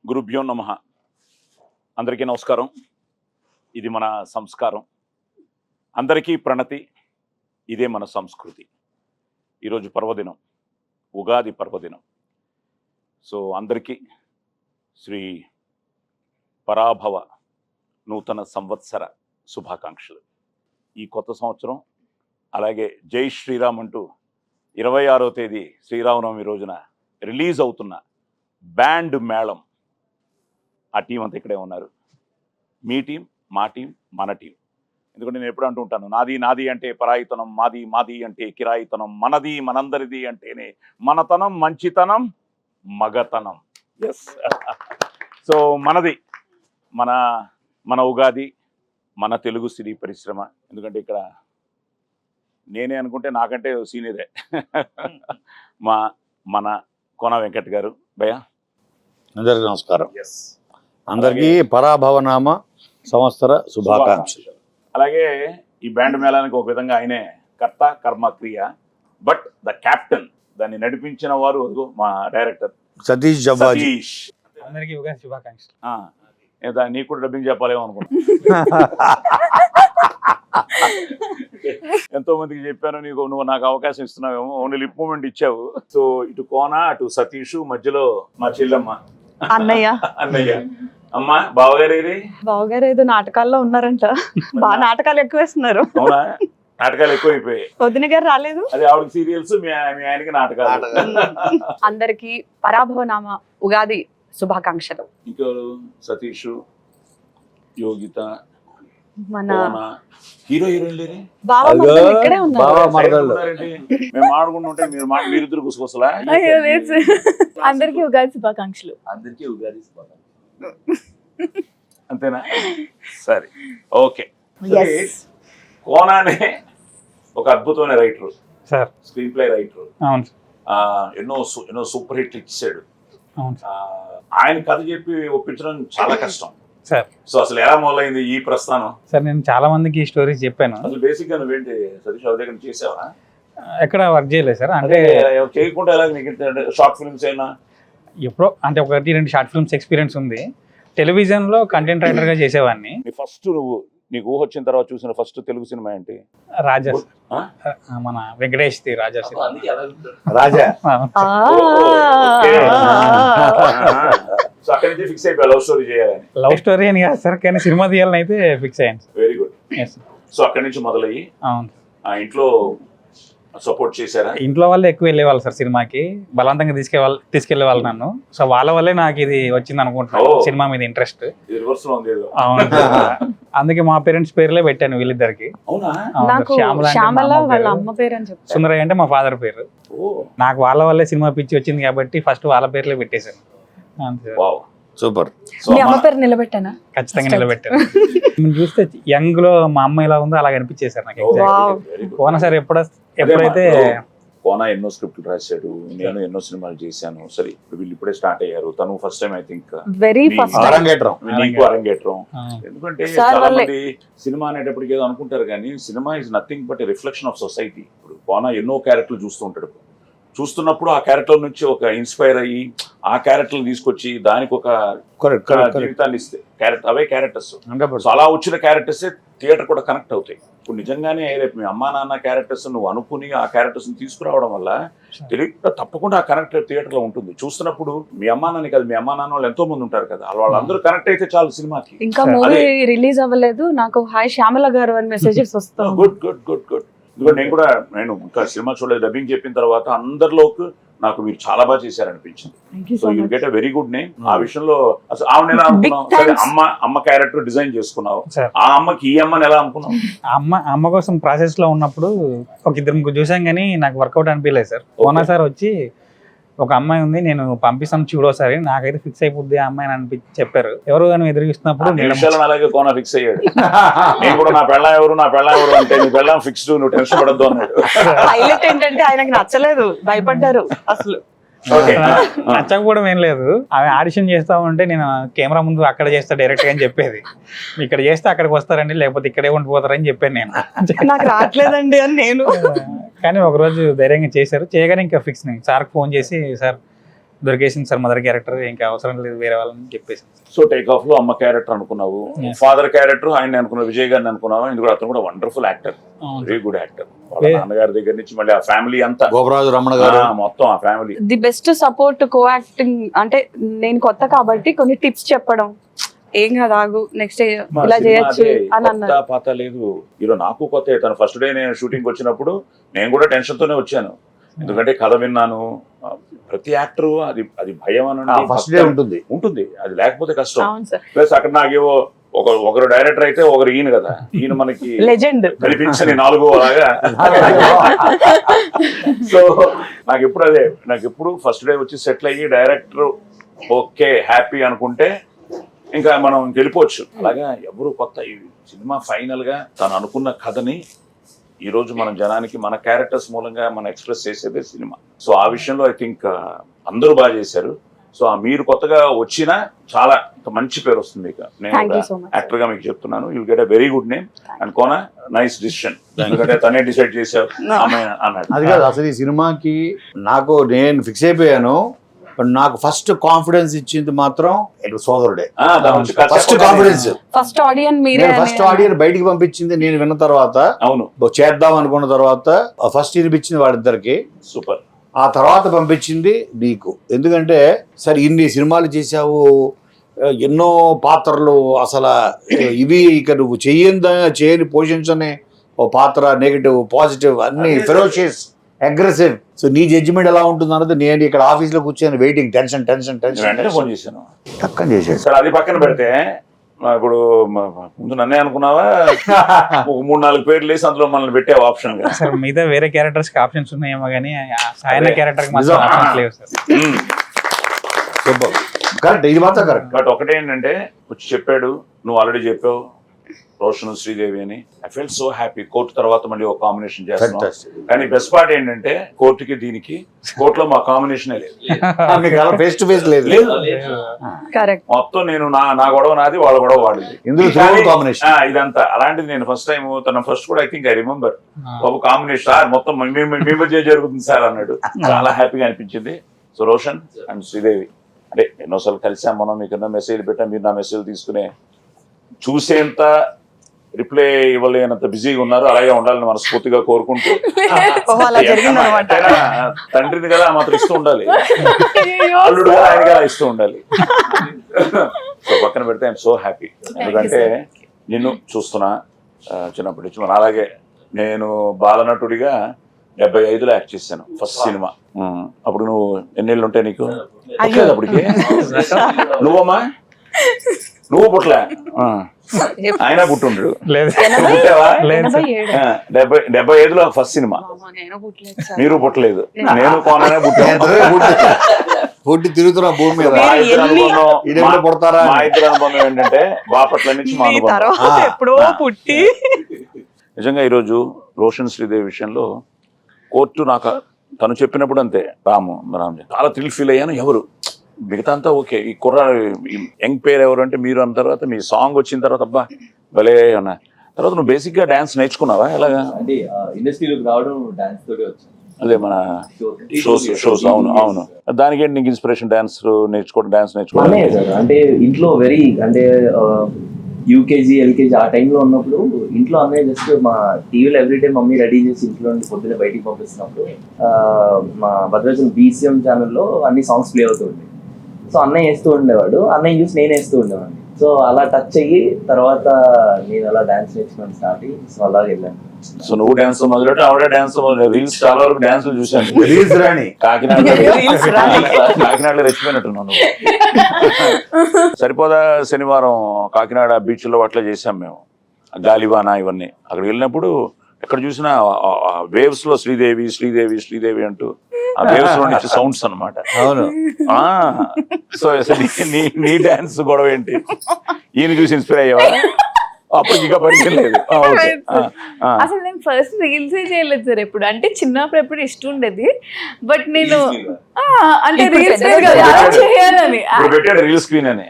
గురుభ్యో నమః. అందరికీ నమస్కారం. ఇది మన సంస్కారం. అందరికీ ప్రణతి. ఇదే మన సంస్కృతి. ఈరోజు పర్వదినం, ఉగాది పర్వదినం. సో అందరికీ శ్రీ పరాభవ నూతన సంవత్సర శుభాకాంక్షలు. ఈ కొత్త సంవత్సరం అలాగే జై శ్రీరామ్ అంటూ 26వ తేదీ శ్రీరామనవమి రోజున రిలీజ్ అవుతున్న బ్యాండ్ మేళం, ఆ టీం అంతా ఇక్కడే ఉన్నారు. మీ టీం, మా టీం, మన టీం. ఎందుకంటే నేను ఎప్పుడు అంటూ ఉంటాను, నాది నాది అంటే పరాయితనం, మాది మాది అంటే కిరాయితనం, మనది మనందరిది అంటేనే మనతనం, మంచితనం, మగతనం. ఎస్. సో మనది మన ఉగాది, మన తెలుగు సినీ పరిశ్రమ. ఎందుకంటే ఇక్కడ నేనే అనుకుంటే నాకంటే సీనియరే మన కోన వెంకట్ గారు. భయ్యా అందరికీ నమస్కారం. ఎస్. అందరికీ పరాభవనామ సంవత్సర శుభాకాంక్షలు. అలాగే ఈ బ్యాండ్ మేళానికి ఒక విధంగా ఆయనే కర్త కర్మ క్రియ, బట్ ద క్యాప్టెన్, దాన్ని నడిపించిన వారు మా డైరెక్టర్ సతీష్ జబ్బాజీ. సతీష్. అందరికీ ఉగాది శుభాకాంక్షలు. నీకు కూడా డబ్బింగ్ చెప్పాలేమో అనుకుంటా. ఎంతో మందికి చెప్పాను, నువ్వు నాకు అవకాశం ఇస్తున్నావేమో, ఓన్లీ లిప్ మూమెంట్ ఇచ్చావు. సో ఇటు కోన, అటు సతీష్, మధ్యలో మా చెల్లెమ్మ అన్నయ్య. అమ్మా బావగారు బావగారు ఏదో నాటకాల్లో ఉన్నారంట. బాగా నాటకాలు ఎక్కువ వేస్తున్నారు. అవునా? నాటకాలు ఎక్కువైపోయాయి. వదిన గారు రాలేదు. అది ఆవిడ సీరియల్స్, మీ ఆయనకి నాటకాలు. అందరికి పరాభవనామ ఉగాది శుభాకాంక్షలు. ఇంకో సతీష్, యోగిత, మన హీరో హీరోయిన్ లేరే? బావ మరదలు ఇక్కడే ఉన్నారు. బావ మరదళ్ళు. మేము ఆడుకుంటుంటే మీరిద్దరు గుసగుసలా. అయ్యో లేదు. అందరికి ఉగాది శుభాకాంక్షలు. అందరికీ ఉగాది శుభాకాంక్షలు. అంతేనా? సరే, ఓకే. కోనానే ఒక అద్భుతమైన writer sir, screen play writer. అవును ఎన్నో సూపర్ హిట్ ఇచ్చాడు. అవును ఆయన కథ చెప్పి ఒప్పించడం చాలా కష్టం సార్. సో అసలు ఎలా మొదలైంది ఈ ప్రస్థానం? సార్, నేను చాలా మందికి ఈ స్టోరీస్ చెప్పాను. అసలు బేసిక్ గా నువ్వేంటి సతీష్ అవర్ దగ్గర చేసావా? ఎక్కడ వర్క్ చేయలేదు సార్. అంటే చేయకుండా ఎలా నీకు షార్ట్ ఫిల్మ్స్ అయినా? ఎప్పుడో అంటే 1-2 షార్ట్ ఫిల్మ్స్ ఎక్స్పీరియన్స్ ఉంది. టెలివిజన్ లో కంటెంట్ రైటర్ గా చేసేవాడిని. ఫస్ట్ నీకు ఊహ వచ్చిన తర్వాత చూసిన ఫస్ట్ తెలుగు సినిమా ఏంటి? రాజా, మన Venkatesh the Raja cinema. Raja. So అక్కడి నుంచి ఫిక్స్ అయిపోయా లవ్ స్టోరీ చేయాలని. లవ్ స్టోరీ అని కాదు సార్, కానీ సినిమా తీయాలని అయితే ఫిక్స్ అయ్యాను సార్. Very good. సో అక్కడి నుంచి మొదలయ్యి అవును. ఆ ఇంట్లో సపోర్ట్ చేశారా? ఇంట్లో వాళ్ళే ఎక్కువ వెళ్ళేవాళ్ళు సార్ సినిమాకి, బలవంతంగా తీసుకెళ్లేవాళ్ళు నన్ను. సో వాళ్ళ వల్లే నాకు ఇది వచ్చింది అనుకుంటున్నాను, సినిమా మీద ఇంట్రెస్ట్. రివర్స్ లో ఉంది ఏదో. అవును. అందుకే మా పేరెంట్స్ పేర్లే పెట్టాను వీళ్ళిద్దరికి. అవునా? నాకు శ్యామల వాళ్ళ అమ్మ పేరు అని చెప్పారు. సుందరయ్య అంటే మా ఫాదర్ పేరు. నాకు వాళ్ళ వల్లే సినిమా పిచ్చి వచ్చింది కాబట్టి ఫస్ట్ వాళ్ళ పేర్లే పెట్టేశాను. సూపర్. మీ అమ్మ పేరు నిలబెట్టానా? ఖచ్చితంగా నిలబెట్టాను. నేను చూస్తే యంగ్ లో మా అమ్మ ఎలా ఉందో అలా అనిపించేశారు నాకు. కోన సార్ ఎప్పుడైతే కోన ఎన్నో స్క్రిప్ట్లు రాశాడు, నేను ఎన్నో సినిమాలు చేశాను. సరే వీళ్ళు ఇప్పుడే స్టార్ట్ అయ్యారు. తను first time I think very first అరంగేట్రం. నీకు అరంగేట్రం. ఎందుకంటే చాలా మంది సినిమా అనేటప్పటికి ఏదో అనుకుంటారు, కానీ cinema is nothing but reflection of society. ఇప్పుడు కోన ఎన్నో క్యారెక్టర్లు చూస్తూ ఉంటాడు. చూస్తున్నప్పుడు ఆ క్యారెక్టర్ నుంచి ఒక ఇన్స్పైర్ అయ్యి ఆ క్యారెక్టర్ తీసుకొచ్చి దానికి ఒక జీవితాన్ని ఇస్తే అవే క్యారెక్టర్స్. సో అలా వచ్చిన క్యారెక్టర్సే థియేటర్ కూడా కనెక్ట్ అవుతాయి. ఇప్పుడు నిజంగానే రేపు మీ అమ్మా నాన్న క్యారెక్టర్స్ నువ్వు అనుకుని ఆ క్యారెక్టర్స్ తీసుకురావడం వల్ల తెలియక తప్పకుండా ఆ కనెక్ట్ థియేటర్ లో ఉంటుంది. చూస్తున్నప్పుడు మీ అమ్మా నాన్న కాదు, మీ అమ్మా నాన్న వాళ్ళు ఎంతో మంది ఉంటారు కదా, వాళ్ళందరూ కనెక్ట్ అయితే చాలు సినిమాకి. ఇంకా మూవీ రిలీజ్ అవ్వలేదు, నాకు హాయ్ శ్యామల గారు అని మెసేజెస్ వస్తాయి. Good good good good. ఎందుకంటే నేను ఇంకా సినిమా చూడలేదు, డబ్బింగ్ చెప్పిన తర్వాత అందరిలోకి నాకు మీరు చాలా బాగా చేశారనిపించింది. So you get a very good name. ఆ విషయంలో అసలు ఆమెను ఎలా అనుకున్నావు? సరే అమ్మ క్యారెక్టర్ డిజైన్ చేసుకున్నావు, ఆ అమ్మకి ఈ అమ్మని ఎలా అనుకున్నావు? అమ్మ కోసం ప్రాసెస్ లో ఉన్నప్పుడు ఒక 2-3 చూసాం, కానీ నాకు వర్కౌట్ అనిపించలేదు సార్. కోనా సార్ వచ్చి ఒక అమ్మాయి ఉంది, నేను పంపిస్తాను చూడోసారి, నాకైతే ఫిక్స్ అయిపోద్ది ఆ అమ్మాయి అని చెప్పారు. ఎవరు కానీ ఎదురుస్తున్నప్పుడు అలాగే కోన ఫిక్స్ అయ్యాడు. నేను కూడా నా పెళ్ళం ఎవరు అంటే నీ పెళ్ళం ఫిక్స్డ్, నువ్వు టెన్షన్ పడద్దు అన్నాడు. హైలైట్ ఏంటంటే ఆయనకి నచ్చలేదు, భయపడ్డారు. అసలు నచ్చకపోవడం ఏం లేదు, ఆమె ఆడిషన్ చేస్తా ఉంటే నేను కెమెరా ముందు అక్కడ చేస్తా డైరెక్ట్ గా అని చెప్పేది. ఇక్కడ చేస్తే అక్కడికి వస్తారండి, లేకపోతే ఇక్కడే ఉండిపోతారని చెప్పాను నేను. నాకు రావట్లేదండి అని నేను. కానీ ఒకరోజు ధైర్యంగా చేశారు. చేయగానే ఇంకా ఫిక్స్. నేను సార్కి ఫోన్ చేసి, సార్ దొరికేసింది సార్ మదర్ క్యారెక్టర్, ఇంకా అవసరం లేదు వేరే వాళ్ళని చెప్పేసి. సో టేక్ ఆఫ్ లో అమ్మ క్యారెక్టర్ అనుకున్నావు, Yes. ఫాదర్ క్యారెక్టర్ ఆయన అనుకున్నావు, విజయ్ గారిని అనుకున్నావు. ఎందుకు అతను కూడా wonderful actor, very good actor. వాళ్ళ Yeah. నాన్నగారి దగ్గర నుంచి మళ్ళీ ఆ ఫ్యామిలీ అంతా గోపరాజు రమణ గారు మొత్తం ఆ family. The best support co acting అంటే నేను కొత్త కాబట్టి కొన్ని టిప్స్ చెప్పడం, ఏం కాదు ఆగు నెక్స్ట్ ఇలా చేయొచ్చు అని అన్నారు. పాత లేదు ఈరోజు నాకు కొత్త. తను ఫస్ట్ డే నేను షూటింగ్ వచ్చినప్పుడు నేను కూడా టెన్షన్ తోనే వచ్చాను, ఎందుకంటే కథ విన్నాను. ప్రతి యాక్టర్ అది అది భయం అని ఫస్ట్ డే ఉంటుంది ఉంటుంది, అది లేకపోతే కష్టం. అవును సార్, ప్లస్ అక్కడ నాకేవో ఒకరు డైరెక్టర్ అయితే ఒకరు ఈయన కదా, ఈయన మనకి లెజెండ్ కనిపించని నాలుగో లాగా. సో నాకు ఎప్పుడు ఫస్ట్ డే వచ్చి సెటిల్ అయ్యి డైరెక్టర్ ఓకే హ్యాపీ అనుకుంటే ఇంకా మనం వెళ్ళిపోవచ్చు. అలాగా ఎవరు కొత్త ఈ సినిమా ఫైనల్ గా తను అనుకున్న కథని ఈ రోజు మనం జనానికి మన క్యారెక్టర్స్ మూలంగా మనం ఎక్స్ప్రెస్ చేసేదే సినిమా. సో ఆ విషయంలో ఐ థింక్ అందరూ బాగా చేశారు. సో మీరు కొత్తగా వచ్చినా చాలా మంచి పేరు వస్తుంది మీకు. నేను Thank you so much. Actor గా మీకు చెప్తున్నాను, you'll get a very good name and Kona nice decision. ఎందుకంటే తనే డిసైడ్ చేశారు అమ్మాయి అన్నాడు. అది కాదు అసలు ఈ సినిమాకి నేను ఫిక్స్ అయిపోయాను. బట్ నాకు ఫస్ట్ కాన్ఫిడెన్స్ ఇచ్చింది మాత్రం సోదరుడే. ఫస్ట్ కాన్ఫిడెన్స్, ఫస్ట్ ఆడియన్ మీరే. ఫస్ట్ ఆడియన్ బయటికి పంపించింది నేను విన్న తర్వాత, అవును చేద్దాం అనుకున్న తర్వాత ఫస్ట్ వినిపించింది వాళ్ళిద్దరికి, సూపర్. ఆ తర్వాత పంపించింది నీకు. ఎందుకంటే సరే ఇన్ని సినిమాలు చేశావు, ఎన్నో పాత్రలు, అసలు ఇవి ఇక నువ్వు చేయని పోషించని ఓ పాత్ర, నెగిటివ్ పాజిటివ్ అన్ని ఫెరోషియస్ అగ్రెసివ్. సో నీ జడ్జిమెంట్ ఎలా ఉంటుంది అన్నది నేను ఇక్కడ ఆఫీస్ లో కూర్చొని వెయిటింగ్, టెన్షన్ వెంటనే ఫోన్ చేశాను, టక్కని చేసేది. సరే అది పక్కన పెడితే ఇప్పుడు ముందు నన్నే అనుకున్నావా, ఒక 3-4 పేర్లు వేసి అందులో మనల్ని పెట్టావు ఆప్షన్ గా. సార్ మిగతా వేరే క్యారెక్టర్స్ కి ఆప్షన్స్ ఉన్నాయేమో కానీ ఆయన క్యారెక్టర్ కి నిజం. మాత్రం ఆప్షన్స్ లేవు సార్. కరెక్ట్, ఇది మాత్రం కరెక్ట్. బట్ ఒకటేంటంటే వచ్చి చెప్పాడు, నువ్వు ఆల్రెడీ చెప్పావు రోషన్ శ్రీదేవి అని. I fell so happy. Court తర్వాత మళ్ళీ ఒక కాంబినేషన్ చేస్తున్నాం. Fantastic. కానీ బెస్ట్ పార్ట్ ఏంటంటే కోర్టుకి దీనికి కోర్టులో మా కాంబినేషనే లేదు. ఫేస్ టు ఫేస్ లేదు. కరెక్ట్. మొత్తం నేను నా గొడవ నాది, వాళ్ళ గొడవ వాడిది. ఇందులో కాంబినేషన్ ఇదంతా అలాంటిది. నేను ఫస్ట్ టైం తన ఫస్ట్ కూడా I think I remember Babu combination sir మొత్తం మీ మధ్య జరుగుతుంది సార్ అన్నాడు. చాలా హ్యాపీగా అనిపించింది. సో రోషన్ అండ్ శ్రీదేవి అంటే ఎన్నోసార్లు కలిసాం మనం, మీకు మెసేజ్ పెట్టాం, మీరు నా మెసేజ్ తీసుకునే చూసేంత రిప్లై ఇవ్వలేనంత బిజీగా ఉన్నారు. అలాగే ఉండాలని మనస్ఫూర్తిగా కోరుకుంటూ, తండ్రిని కదా మాత్రం ఇస్తూ ఉండాలి, అల్లుడు కదా ఆయన కదా ఇస్తూ ఉండాలి. సో పక్కన పెడితే ఐఎమ్ సో హ్యాపీ. ఎందుకంటే నిన్ను చూస్తున్నా చిన్నప్పటి నుంచి. అలాగే నేను బాలనటుడిగా 75లో యాక్ట్ చేశాను ఫస్ట్ సినిమా. అప్పుడు నువ్వు ఎన్నేళ్ళు ఉంటాయి నీకు? అప్పటికి నువ్వమ్మా నువ్వు పుట్టలే, ఆయన పుట్టుండ్రు. పుట్టావా? 75లో ఫస్ట్ సినిమా. మీరు పుట్టలేదు, నేను కోననే పుట్టి తిరుగుతున్నా భూమి మీద. మా ఇద్దరు పుడతారా? అనుబంధం ఏంటంటే బాపట్ల నుంచి మా అనుబంధం. ఎప్పుడో పుట్టి. నిజంగా ఈరోజు రోషన్ శ్రీదేవి విషయంలో కోర్టు నాకు తను చెప్పినప్పుడు అంతే, రాము చాలా థ్రిల్ ఫీల్ అయ్యాను. ఎవరు మిగతా అంతా ఓకే, ఈ యంగ్ పేరు ఎవరు అంటే మీరు అన్న తర్వాత మీ సాంగ్ వచ్చిన తర్వాత అబ్బా భలే అన్నా. తర్వాత నువ్వు బేసిక్ గా డాన్స్ నేర్చుకున్నావా? ఎలాగా అంటే ఇండస్ట్రీలోకి రావడం డాన్స్ తోటి వచ్చింది. అదే మన షోస్. అవును దానికి ఏంటి నీకు ఇన్స్పిరేషన్? డాన్స్ నేర్చుకోవడం సార్ అంటే ఇంట్లో అంటే యూకేజీ ఎల్కేజీ ఆ టైంలో ఉన్నప్పుడు ఇంట్లో అన్నయ్య జస్ట్ మా టీవీలో ఎవ్రీడే మమ్మీ రెడీ చేసి ఇంట్లో నుండి పొద్దున్నే బయటికి పంపిస్తున్నప్పుడు మా భద్రాచలం BCM ఛానల్లో అన్ని సాంగ్స్ ప్లే అవుతుండే. సో అన్నయ్య వేస్తూ ఉండేవాడు, అన్నయ్య చూసి నేను వేస్తూ ఉండేవాడిని. సో అలా టచ్ అయ్యి తర్వాత నేను అలా డాన్స్ నేర్చుకోవడం స్టార్ట్ అయ్యి సో అలా వెళ్ళాను. సో నువ్వు డాన్స్ మొదలెట్టు, ఆవిడ డాన్స్ రీల్స్ చాలా వరకు డాన్సులు చూశాను. రీల్స్ రాని కాకినాడలో రెచ్చిపోయినట్టున్నాను. సరిపోదా శనివారం కాకినాడ బీచ్ లో అట్లా చేసాం మేము, గాలివాన ఇవన్నీ. అక్కడికి వెళ్ళినప్పుడు ఎక్కడ చూసినా వేవ్స్ లో శ్రీదేవి అంటూ ఆ వేవ్స్ లో నుంచి సౌండ్స్ అన్నమాట. అవును. సో అసలు నీ డాన్స్ గొడవ ఏంటి? ఈయన చూసి ఇన్స్పైర్ అయ్యావా? అప్పుడు ఇంకా పరిచయం లేదు. అసలు నేను ఫస్ట్ రీల్స్ చేయలేదు సార్ ఎప్పుడు. అంటే చిన్నప్పుడు ఎప్పుడు ఇష్టం ఉండేది, బట్ నేను అంటే రీల్స్ చేయాలని రీల్స్ క్వీన్ అని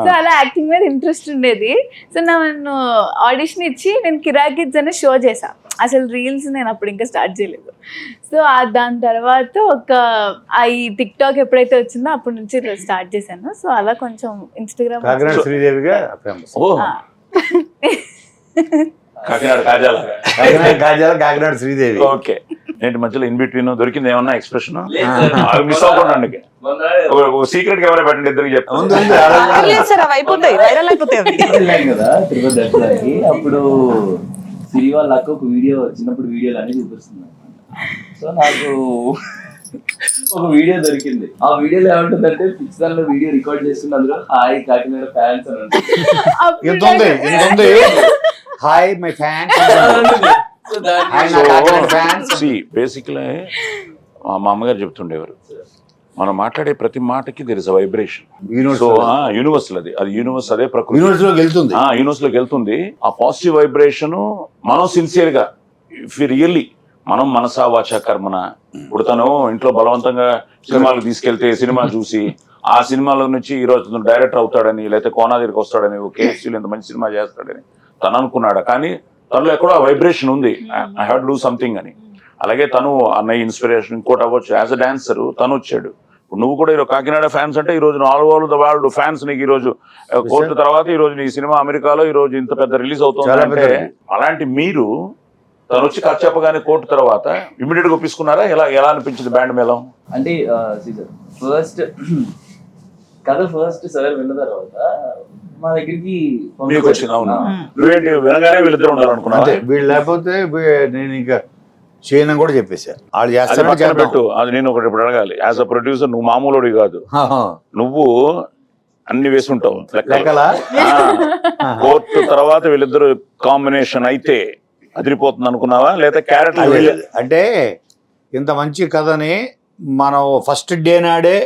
సో అలా యాక్టింగ్ మీద ఇంట్రెస్ట్ ఉండేది. సో నన్ను ఆడిషన్ ఇచ్చి నేను కిరాక్ కిడ్స్ అనే షో చేశాను. అసలు రీల్స్ నేను అప్పుడు ఇంకా స్టార్ట్ చేయలేదు. సో దాని తర్వాత ఈ టిక్ టాక్ ఎప్పుడైతే వచ్చిందో అప్పటి నుంచి స్టార్ట్ చేశాను. సో అలా కొంచెం ఇన్స్టాగ్రామ్ కాకినాడ శ్రీదేవిగా ఫేమస్. ఓ కాకినాడ కాజాల. కాకినాడ శ్రీదేవి. ఓకే, ఏంటి మధ్యలో ఇన్ బిట్వీన్ దొరికింది ఏమన్నా ఎక్స్ప్రెషన్ మిస్ అవ్వకుండా సీక్రెట్ గా ఎవరైనా పెట్టండి, ఇద్దరికి చెప్తాను. లేదు సార్, అవి అయిపోతాయి, వైరల్ అయిపోతాయి అవి. వెళ్ళాం కదా తిరుపతి దర్శనానికి, అప్పుడు సిరి వాళ్ళ అక్క ఒక వీడియో, చిన్నప్పుడు వీడియోలు అన్ని చూపిస్తుంది. సో నాకు ఒక వీడియో దొరికింది. ఆ వీడియోలో ఏమంటుందంటే పిక్చర్ లో వీడియో రికార్డ్ చేస్తున్న అందులో హాయ్ కాకినాడ ఫ్యాన్స్ అని ఉంటుంది. Hi my fans. బేసిక్లీ మా అమ్మగారు చెప్తుండేవారు, మనం మాట్లాడే ప్రతి మాటకి there is a vibration. So universal అది యూనివర్స్, అదే ప్రకృతి యూనివర్స్ లోకి వెళ్తుంది. యూనివర్స్ లోకి వెళ్తుంది. ఆ పాజిటివ్ వైబ్రేషన్ మనం సిన్సియర్ గా ఇఫ్ రియల్లీ మనం మనసా వాచా కర్మన, ఇప్పుడు తను ఇంట్లో బలవంతంగా సినిమాలకు తీసుకెళ్తే సినిమా చూసి ఆ సినిమాలో నుంచి ఈ రోజు డైరెక్టర్ అవుతాడని, లేకపోతే కోనాదిరికి వస్తాడని, కేఎఫ్సీలో ఇంత మంచి సినిమా చేస్తాడని తను అనుకున్నాడు. కానీ తనలో ఎక్కడో వైబ్రేషన్ ఉంది, I have to do something అని. అలాగే తను అన్నయ్య ఇన్స్పిరేషన్ ఇంకోటి అవ్వచ్చు. యాజ్ అ డాన్సర్ తను వచ్చాడు. ఇప్పుడు నువ్వు కూడా ఈరోజు కాకినాడ ఫ్యాన్స్ అంటే ఈ రోజు all over the world fans నీకు. ఈ రోజు కోర్టు తర్వాత ఈ రోజు నీ సినిమా అమెరికాలో ఈ రోజు ఇంత పెద్ద రిలీజ్ అవుతుంది అంటే, అలాంటి మీరు తను వచ్చి కథ చెప్పగానే కోర్టు తర్వాత ఇమీడియట్ గా ఒప్పించుకున్నారా? ఎలా అనిపించింది బ్యాండ్ మేళం? అంటే ఫస్ట్ కథ సార్ విన్న తర్వాత మా దగ్గరికి వచ్చింది. అవును, నువ్వేంటి వినగానే వీళ్ళిద్దరు ఉండాలనుకున్నా? వీళ్ళు లేకపోతే నేను ఇంకా చేయను కూడా చెప్పేశారు. వాళ్ళు చేస్తారు పెట్టు. అది నేను ఒకటి ఇప్పుడు అడగాలి. యాజ్ అ ప్రొడ్యూసర్ నువ్వు మామూలుడి కాదు, నువ్వు అన్ని వేసుంటావు లెక్కలా. కోర్టు తర్వాత వీళ్ళిద్దరు కాంబినేషన్ అయితే అదిరిపోతుంది అనుకున్నావా, లేదా క్యారెక్టర్? అంటే ఇంత మంచి కథని మనం ఫస్ట్ డే నాడే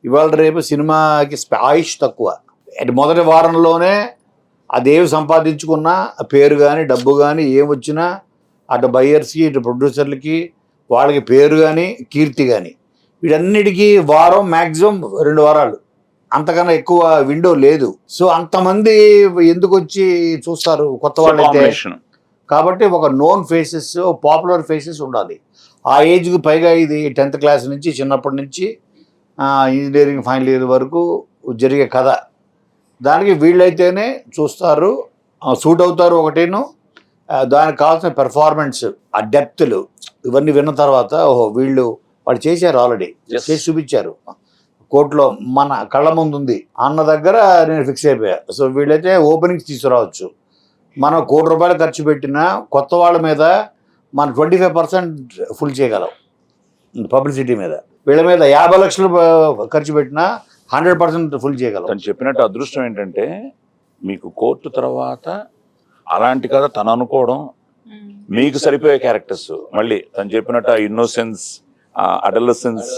ఇవాళ రేపు సినిమాకి ఆయుష్ తక్కువ. మొదటి వారంలోనే అదేవి సంపాదించుకున్నా పేరు కానీ డబ్బు కానీ ఏం వచ్చినా అటు బయ్యర్స్కి ఇటు ప్రొడ్యూసర్లకి వాళ్ళకి పేరు కానీ కీర్తి కానీ వీటన్నిటికీ వారం మ్యాక్సిమం 2 వారాలు, అంతకన్నా ఎక్కువ విండో లేదు. సో అంతమంది ఎందుకు వచ్చి చూస్తారు కొత్త వాళ్ళైతే? కాబట్టి ఒక నోన్ ఫేసెస్, పాపులర్ ఫేసెస్ ఉండాలి. ఆ ఏజ్కి పైగా ఇది 10th క్లాస్ నుంచి చిన్నప్పటి నుంచి ఇంజనీరింగ్ ఫైనల్ ఇయర్ వరకు జరిగే కథ. దానికి వీళ్ళైతేనే చూస్తారు, సూట్ అవుతారు. ఒకటేను దానికి కావాల్సిన పెర్ఫార్మెన్స్, ఆ డెప్త్లు ఇవన్నీ విన్న తర్వాత ఓహో వాళ్ళు చేశారు, ఆల్రెడీ చేసి చూపించారు, కోర్టులో మన కళ్ళ ముందు ఉంది అన్న దగ్గర నేను ఫిక్స్ అయిపోయా. సో వీళ్ళైతే ఓపెనింగ్స్ తీసుకురావచ్చు. మనం ₹1 ఖర్చు పెట్టినా కొత్త వాళ్ళ మీద మనం 25% ఫుల్ చేయగలం పబ్లిసిటీ మీద. వీళ్ళ మీద 50 లక్షలు ఖర్చు పెట్టినా 100% ఫుల్ చేయగలం. తను చెప్పినట్టు అదృష్టం ఏంటంటే మీకు కోర్టు తర్వాత అలాంటి కథ తను అనుకోవడం, మీకు సరిపోయే క్యారెక్టర్స్. మళ్ళీ తను చెప్పినట్టు ఆ ఇన్నోసెన్స్, అడలసెన్స్,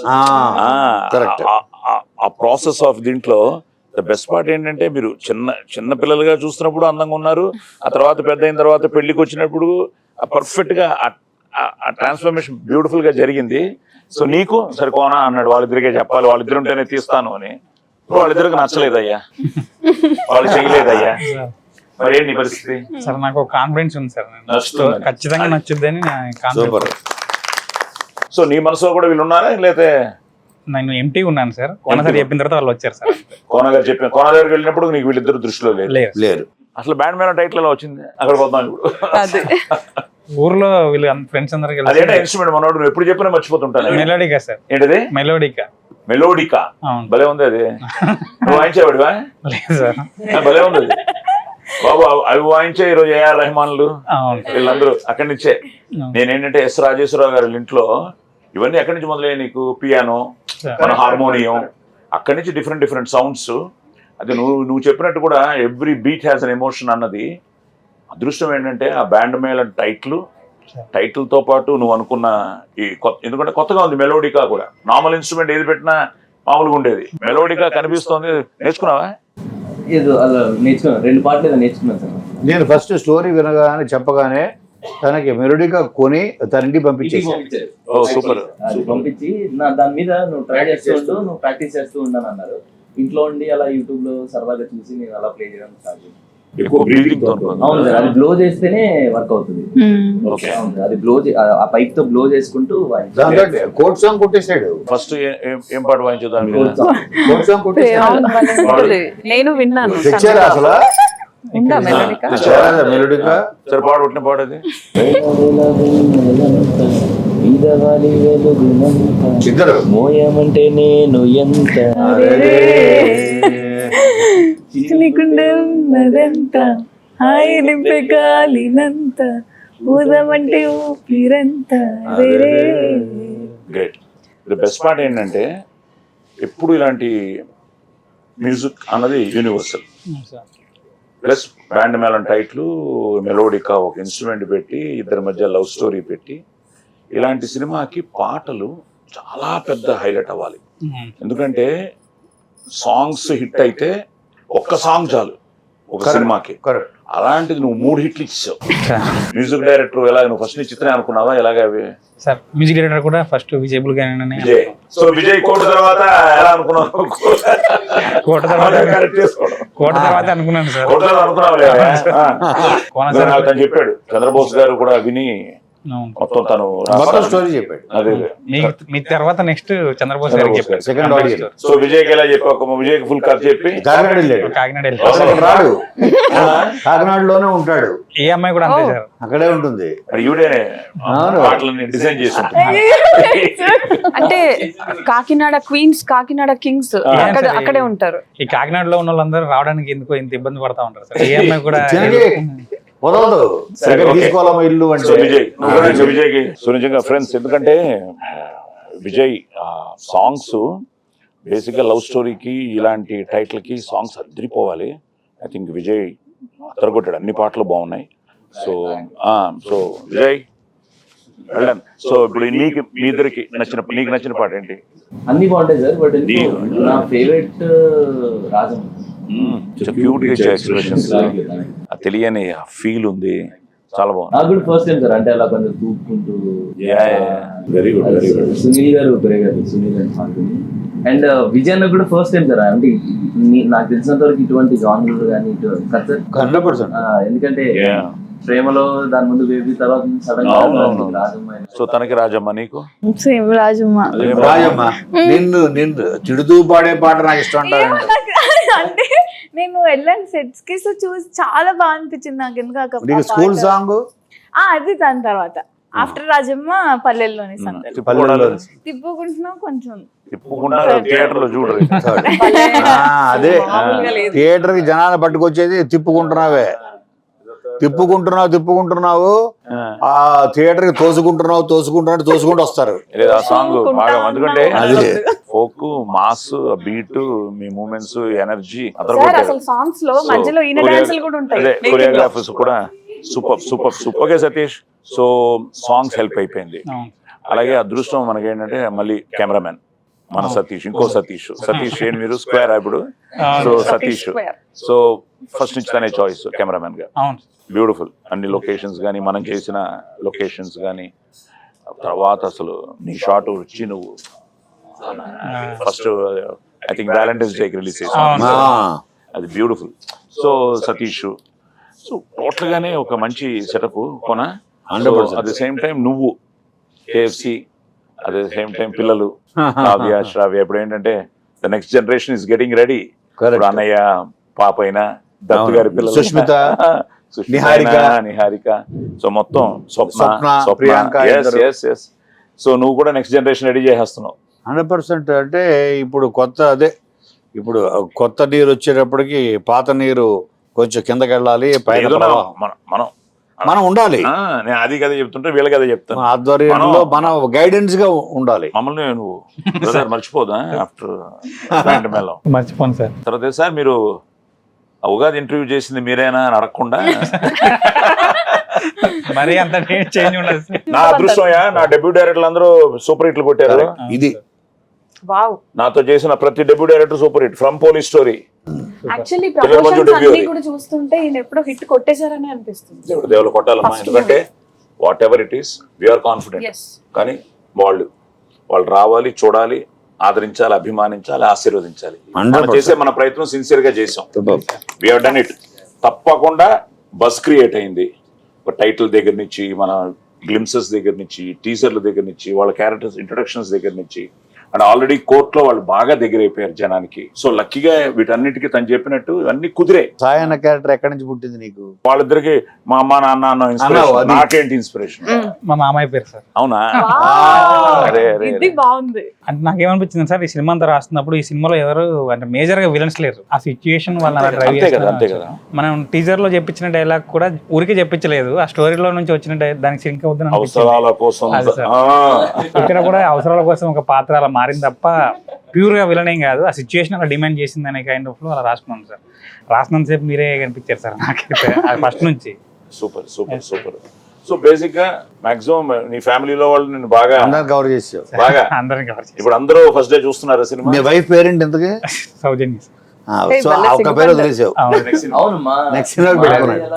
ఆ ప్రాసెస్ ఆఫ్ దీంట్లో ద బెస్ట్ పార్ట్ ఏంటంటే మీరు చిన్న పిల్లలుగా చూస్తున్నప్పుడు అందంగా ఉన్నారు, ఆ తర్వాత పెద్ద అయిన తర్వాత పెళ్లికి వచ్చినప్పుడు పర్ఫెక్ట్ గా ఆ ట్రాన్స్ఫర్మేషన్ బ్యూటిఫుల్ గా జరిగింది. సో నీకు సరే కోనా అన్నాడు, వాళ్ళిద్దరికే చెప్పాలి, వాళ్ళిద్దరు ఉంటేనే తీస్తాను అని. వాళ్ళిద్దరికి నచ్చలేదయ్యా, వాళ్ళు చేయలేదయ్యా, మరి ఏంటి పరిస్థితి? సార్ నాకు కాన్ఫిడెన్స్ ఉంది సార్, ఖచ్చితంగా నచ్చుద్దని. సో నీ మనసులో కూడా వీళ్ళు ఉన్నారా, లేకపోతే? నేను ఎంటీ ఉన్నాను సార్. కోన సార్ చెప్పిన తర్వాత వాళ్ళు వచ్చారు సార్. కోన దగ్గరికి వెళ్ళినప్పుడు నీకు వీళ్ళిద్దరు దృష్టిలో లేరు. అసలు బ్యాండ్ మీద టైటిల్ ఎలా వచ్చింది? అక్కడ పోతాం ఇప్పుడు. ఊర్లో వీళ్ళు ఫ్రెండ్స్ అందరికి ఇన్స్ట్రుమెంట్ మనోడు నువ్వు ఎప్పుడు చెప్పినా మర్చిపోతుంటాను. మెలోడికా సార్. ఏంటిది? మెలోడికా. భలే ఉంది అది. నువ్వు వాయించేవాడివా? లేదు సార్. భలే ఉంది అది బాబు. అవి వాయించే ఈరోజు ఏఆర్ రెహమాన్లు వీళ్ళందరూ అక్కడి నుంచే. నేనేంటంటే ఎస్ రాజేశ్వరరావు గారి ఇంట్లో ఇవన్నీ ఎక్కడి నుంచి మొదలయ్యాయి నీకు? పియానో, మన హార్మోనియం, అక్కడి నుంచి డిఫరెంట్ సౌండ్స్. అది నువ్వు చెప్పినట్టు కూడా every beat has an emotion అన్నది. అదృష్టం ఏంటంటే ఆ బ్యాండ్ మేళ టైటిల్ తో పాటు నువ్వు అనుకున్న ఈ ఎందుకంటే కొత్తగా ఉంది మెలోడికా కూడా. నార్మల్ ఇన్స్ట్రుమెంట్ ఏది పెట్టినా మామూలుగా ఉండేది, మెలోడికా కనిపిస్తోంది. నేర్చుకున్నావా? ఏదో అలా నేర్చుకున్నాను, 2 పాటలు ఏదో నేర్చుకున్నాను సార్. నేను ఫస్ట్ స్టోరీ వినగానే చెప్పగానే తనకి మెలోడికా కొని తన ఇంటికి పంపించేసి సూపర్ పంపించి దాని మీద నువ్వు ట్రై చేస్తూ ఉండు, నువ్వు ప్రాక్టీస్ చేస్తూ ఉండని అన్నారు. ఇంట్లో ఉండి అలా యూట్యూబ్ లో సరదాగా చూసి నేను అలా ప్లే చేయడం స్టార్ట్ చేశాను. ఎక్కువ బ్రీదింగ్ తో అవును సార్, అది బ్లో చేస్తేనే వర్క్ అవుతుంది. ఓకే. అవును సార్, అది ఆ పైప్ తో బ్లో చేసుకుంటూ కోట్ సాంగ్ కొట్టేశాడు. ఫస్ట్ ఏం పాట వాయించుదాం? కోట్ సాంగ్ కొట్టేశాడు. నేను విన్నాను. తెచ్చారా అసలు? ఉందా మెలోడికా? మెలోడికా? సరే పాడు, పుట్టిన పాడది. ఇద్దరు మోయమంటే నేను ఎంత నీకుండే ఉన్నదంత హాయి నింపే గాలినంత ఊదమంటే ఊపిరంత గ్రేట్. ది బెస్ట్ పార్ట్ ఏంటంటే ఎప్పుడు ఇలాంటి మ్యూజిక్ అన్నది యూనివర్సల్. ప్లస్ బ్యాండ్ మేళం టైట్లు, మెలోడికా ఒక ఇన్స్ట్రుమెంట్ పెట్టి ఇద్దరి మధ్య లవ్ స్టోరీ పెట్టి ఇలాంటి సినిమాకి పాటలు చాలా పెద్ద హైలైట్ అవ్వాలి. ఎందుకంటే సాంగ్స్ హిట్ అయితే ఒక్క సాంగ్ చాలు ఒక సినిమాకి. కరెక్ట్. అలాంటిది నువ్వు 3 హిట్లు ఇచ్చావు. మ్యూజిక్ డైరెక్టర్ ఎలా? నువ్వు ఫస్ట్ నీ చిత్రం అనుకున్నావా ఎలాగ అవి? సార్ మ్యూజిక్ డైరెక్టర్ కూడా ఫస్ట్ విజయబుల్ గానే. విజయ్. సో విజయ్ కోట తర్వాత ఎలా అనుకున్నావు? కోట తర్వాత అనుకున్నాను సార్. కోట అనుకున్నావు నాకు తను చెప్పాడు. చంద్రబోస్ గారు కూడా విని మొత్తం తను స్టోరీ చెప్పాడు. అదే మీ తర్వాత నెక్స్ట్ చంద్రబోస్ గారికి చెప్పాడు. Second audio. సో విజయ్కి ఎలా చెప్పావు? విజయ్కి ఫుల్ కథ చెప్పి కాకినాడ రాడు, కాకినాడలోనే ఉంటాడు. ఏ అమ్మాయి కూడా అంతే సార్, అక్కడే ఉంటుంది. ఈవిడేనే పాటలని డిజైన్ చేసి అంటే కాకినాడ క్వీన్స్, కాకినాడ కింగ్స్ అక్కడే ఉంటారు. ఈ కాకినాడలో ఉన్న వాళ్ళందరూ రావడానికి ఎందుకో ఇంత ఇబ్బంది పడతా ఉంటారు సార్. ఏ అమ్మాయి కూడా వదలదు, తీసుకోవాలమ్మా ఇల్లు అంటే. విజయ్కి సో నిజంగా ఫ్రెండ్స్, ఎందుకంటే విజయ్ సాంగ్స్ బేసిక్గా లవ్ స్టోరీకి ఇలాంటి టైటిల్కి సాంగ్స్ అదిరిపోవాలి. ఐ థింక్ విజయ్ అదరగొట్టాడు, అన్ని పాటలు బాగున్నాయి. సో విజయ్ వెళ్ళండి. సో ఇప్పుడు నీకు మీ ఇద్దరికి నీకు నచ్చిన పాట ఏంటి? అన్ని బాగుంటాయి సార్, బట్ నా ఫేవరెట్ రాజం. క్యూట్ గా ఎక్స్ప్రెషన్స్, తెలియని ఫీల్ ఉంది, చాలా బాగుంది. నాకు కూడా ఫస్ట్ టైం సార్, అంటే అలా కొంచెం తూపుకుంటూ. Very good, very good. Sunil గారు అండ్ విజయ్ అన్న కూడా ఫస్ట్ టైం సార్. అంటే నాకు తెలిసినంత వరకు ఇటువంటి జానర్లు కానీ 100%. ఎందుకంటే ప్రేమలో దాని ముందు బేబీ తర్వాత సడన్ గా. సో తనకి రాజమ్మ, నీకు సేమ్ రాజమ్మ. రాజమ్మ నిన్ను తిడుతూ పాడే పాట నాకు ఇష్టం. అంటే నేను వెళ్ళాను సెట్స్ కి, సో చూసి చాలా బాగా అనిపించింది నాకు. ఎందుకు స్కూల్ సాంగ్ అది దాని తర్వాత ఆఫ్టర్ రాజమ్మ పల్లెల్లోని సంగతి తిప్పుకుంటున్నాం కొంచెం థియేటర్ లో చూడరు. అదే థియేటర్ కి జనాన్ని పట్టుకొచ్చేది తిప్పుకుంటున్నావు ఆ థియేటర్ కి తోసుకుంటూ వస్తారు. ఆ సాంగ్ బాగా, ఎందుకంటే ఫోక్ మాస్ బీట్, మీ మూమెంట్స్, ఎనర్జీ, సాంగ్స్ లో మధ్యలో కొరియోగ్రాఫర్స్ కూడా super super super. Okay Satish, so songs help అయిపోయింది. అలాగే అదృష్టం మనకేంటంటే మళ్ళీ కెమెరామెన్ మన సతీష్, ఇంకో సతీష్ ఏంటి మీరు స్క్వేర్ ఇప్పుడు. సో సతీష్, సో ఫస్ట్ నుంచి తనే చాయిస్ కెమెరామెన్ గా. బ్యూటిఫుల్ అన్ని లొకేషన్స్ కానీ, మనం చేసిన లొకేషన్స్ కానీ. తర్వాత అసలు నీ షాట్ వచ్చి నువ్వు ఫస్ట్ ఐ థింక్ వ్యాలంటైన్స్ డేకి రిలీజ్ చేసావు, అది beautiful. So Satish, so total గానే ఒక మంచి సెటప్ కొన. అట్ ద సేమ్ టైం నువ్వు KFC, at the same time పిల్లలు కావ్య, శ్రావ్య. ఇప్పుడు ఏంటంటే the next generation is getting ready. అన్నయ్య, పాప అయినా, దత్తు గారి పిల్లలు, సుష్మిత, నిహారిక, సో మొత్తం స్వప్న, ప్రియాంక. సో నువ్వు కూడా నెక్స్ట్ జనరేషన్ రెడీ చేసేస్తున్నావు 100%. అంటే ఇప్పుడు కొత్త నీరు వచ్చేటప్పటికి పాత నీరు కొంచెం కిందకి వెళ్ళాలి, పైన మనం ఉండాలి. నేను అది కదా చెప్తుంటే వీళ్ళ కదా చెప్తాను. ఆధ్వర్యంలో మనం గైడెన్స్ గా ఉండాలి. మమ్మల్ని నువ్వు మర్చిపోదా ఆఫ్టర్ మర్చిపోను సార్. తర్వాత సార్ మీరు ఉగాది ఇంటర్వ్యూ చేసింది మీరేనా అని అడగకుండా మరి అంత చేంజ్ ఉండదు. నా అదృష్టమయ్యా, నా డెబ్యూ డైరెక్టర్లు అందరూ సూపర్ హిట్లు కొట్టారు. ఇది నాతో చేసిన ప్రతి debut director super hit, from police story. Actually promotions అన్ని కూడా చూస్తుంటే ఈయన ఎప్పుడో హిట్ కొట్టేశారని అనిపిస్తుంది. దేవుడు కొట్టాలమ్మా, ఎందుకంటే whatever it is we're confident. కానీ వాళ్ళు రావాలి, చూడాలి, ఆదరించాలి, అభిమానించాలి, ఆశీర్వదించాలి. మనం చేసే మన ప్రయత్నం సిన్సియర్ గా చేసాం. We have done it. తప్పకుండా బస్ క్రియేట్ అయింది. ఒక టైటిల్ దగ్గర నుంచి, మన గ్లిమ్సెస్ దగ్గర నుంచి, టీజర్ల దగ్గర నుంచి, వాళ్ళ క్యారెక్టర్స్ ఇంట్రొడక్షన్స్ దగ్గర నుంచి, అండ్ ఆల్రెడీ కోర్టులో వాళ్ళు బాగా దగ్గర అయిపోయారు జనానికి. సో లక్కీగా వీటన్నిటికీ తను చెప్పినట్టు అన్ని కుదిరే. సాయి అన్న క్యారెక్టర్ ఎక్కడి నుంచి పుట్టింది నీకు? వాళ్ళిద్దరికి మా అమ్మ నాన్న అన్న ఇన్స్పిరేషన్. నాకేంటి ఇన్స్పిరేషన్? మా మామయ్య పేరు సార్. అవునా? అరే అరే ఇది బాగుంది. అంటే నాకేమనిపించింది సార్, ఈ సినిమా అంతా రాస్తున్నప్పుడు ఈ సినిమాలో ఎవరు అంటే మేజర్ గా విలన్స్ లేరు. ఆ సిచ్యుయేషన్ వాళ్ళ డ్రైవ్ అంతే కదా, అంతే కదా. మనం టీజర్ లో చెప్పించిన డైలాగ్ కూడా ఊరికే చెప్పించలేదు, ఆ స్టోరీలో నుంచి వచ్చిన దానికి సింక్ అవుతుంది. అవసరాల కోసం అది సార్. ఇక్కడ కూడా అవసరాల కోసం ఒక పాత్ర అలా మారింది తప్ప ప్యూర్ గా విలన్ ఏం కాదు. ఆ సిచ్యుయేషన్ అలా డిమాండ్ చేసింది అనే కైండ్ ఆఫ్ లో అలా రాసుకున్నాను సార్. రాసినంతసేపు మీరే కనిపించారు సార్ నాకైతే ఫస్ట్ నుంచి. Super super super. So basic గా మాక్సిమం నీ ఫ్యామిలీలో వాళ్ళు నేను బాగా అందరిని కవర్ చేసావు. బాగా అందరిని కవర్ చేసి ఇప్పుడు అందరూ ఫస్ట్ డే చూస్తున్నారు సినిమా. మీ వైఫ్ పేరెంట్ ఎంతకి? సౌజన్య సార్. సో ఆ ఒక్క పేరు వదిలేసావు. అవును మా నెక్స్ట్ సినిమా పెట్టుకున్నాడు.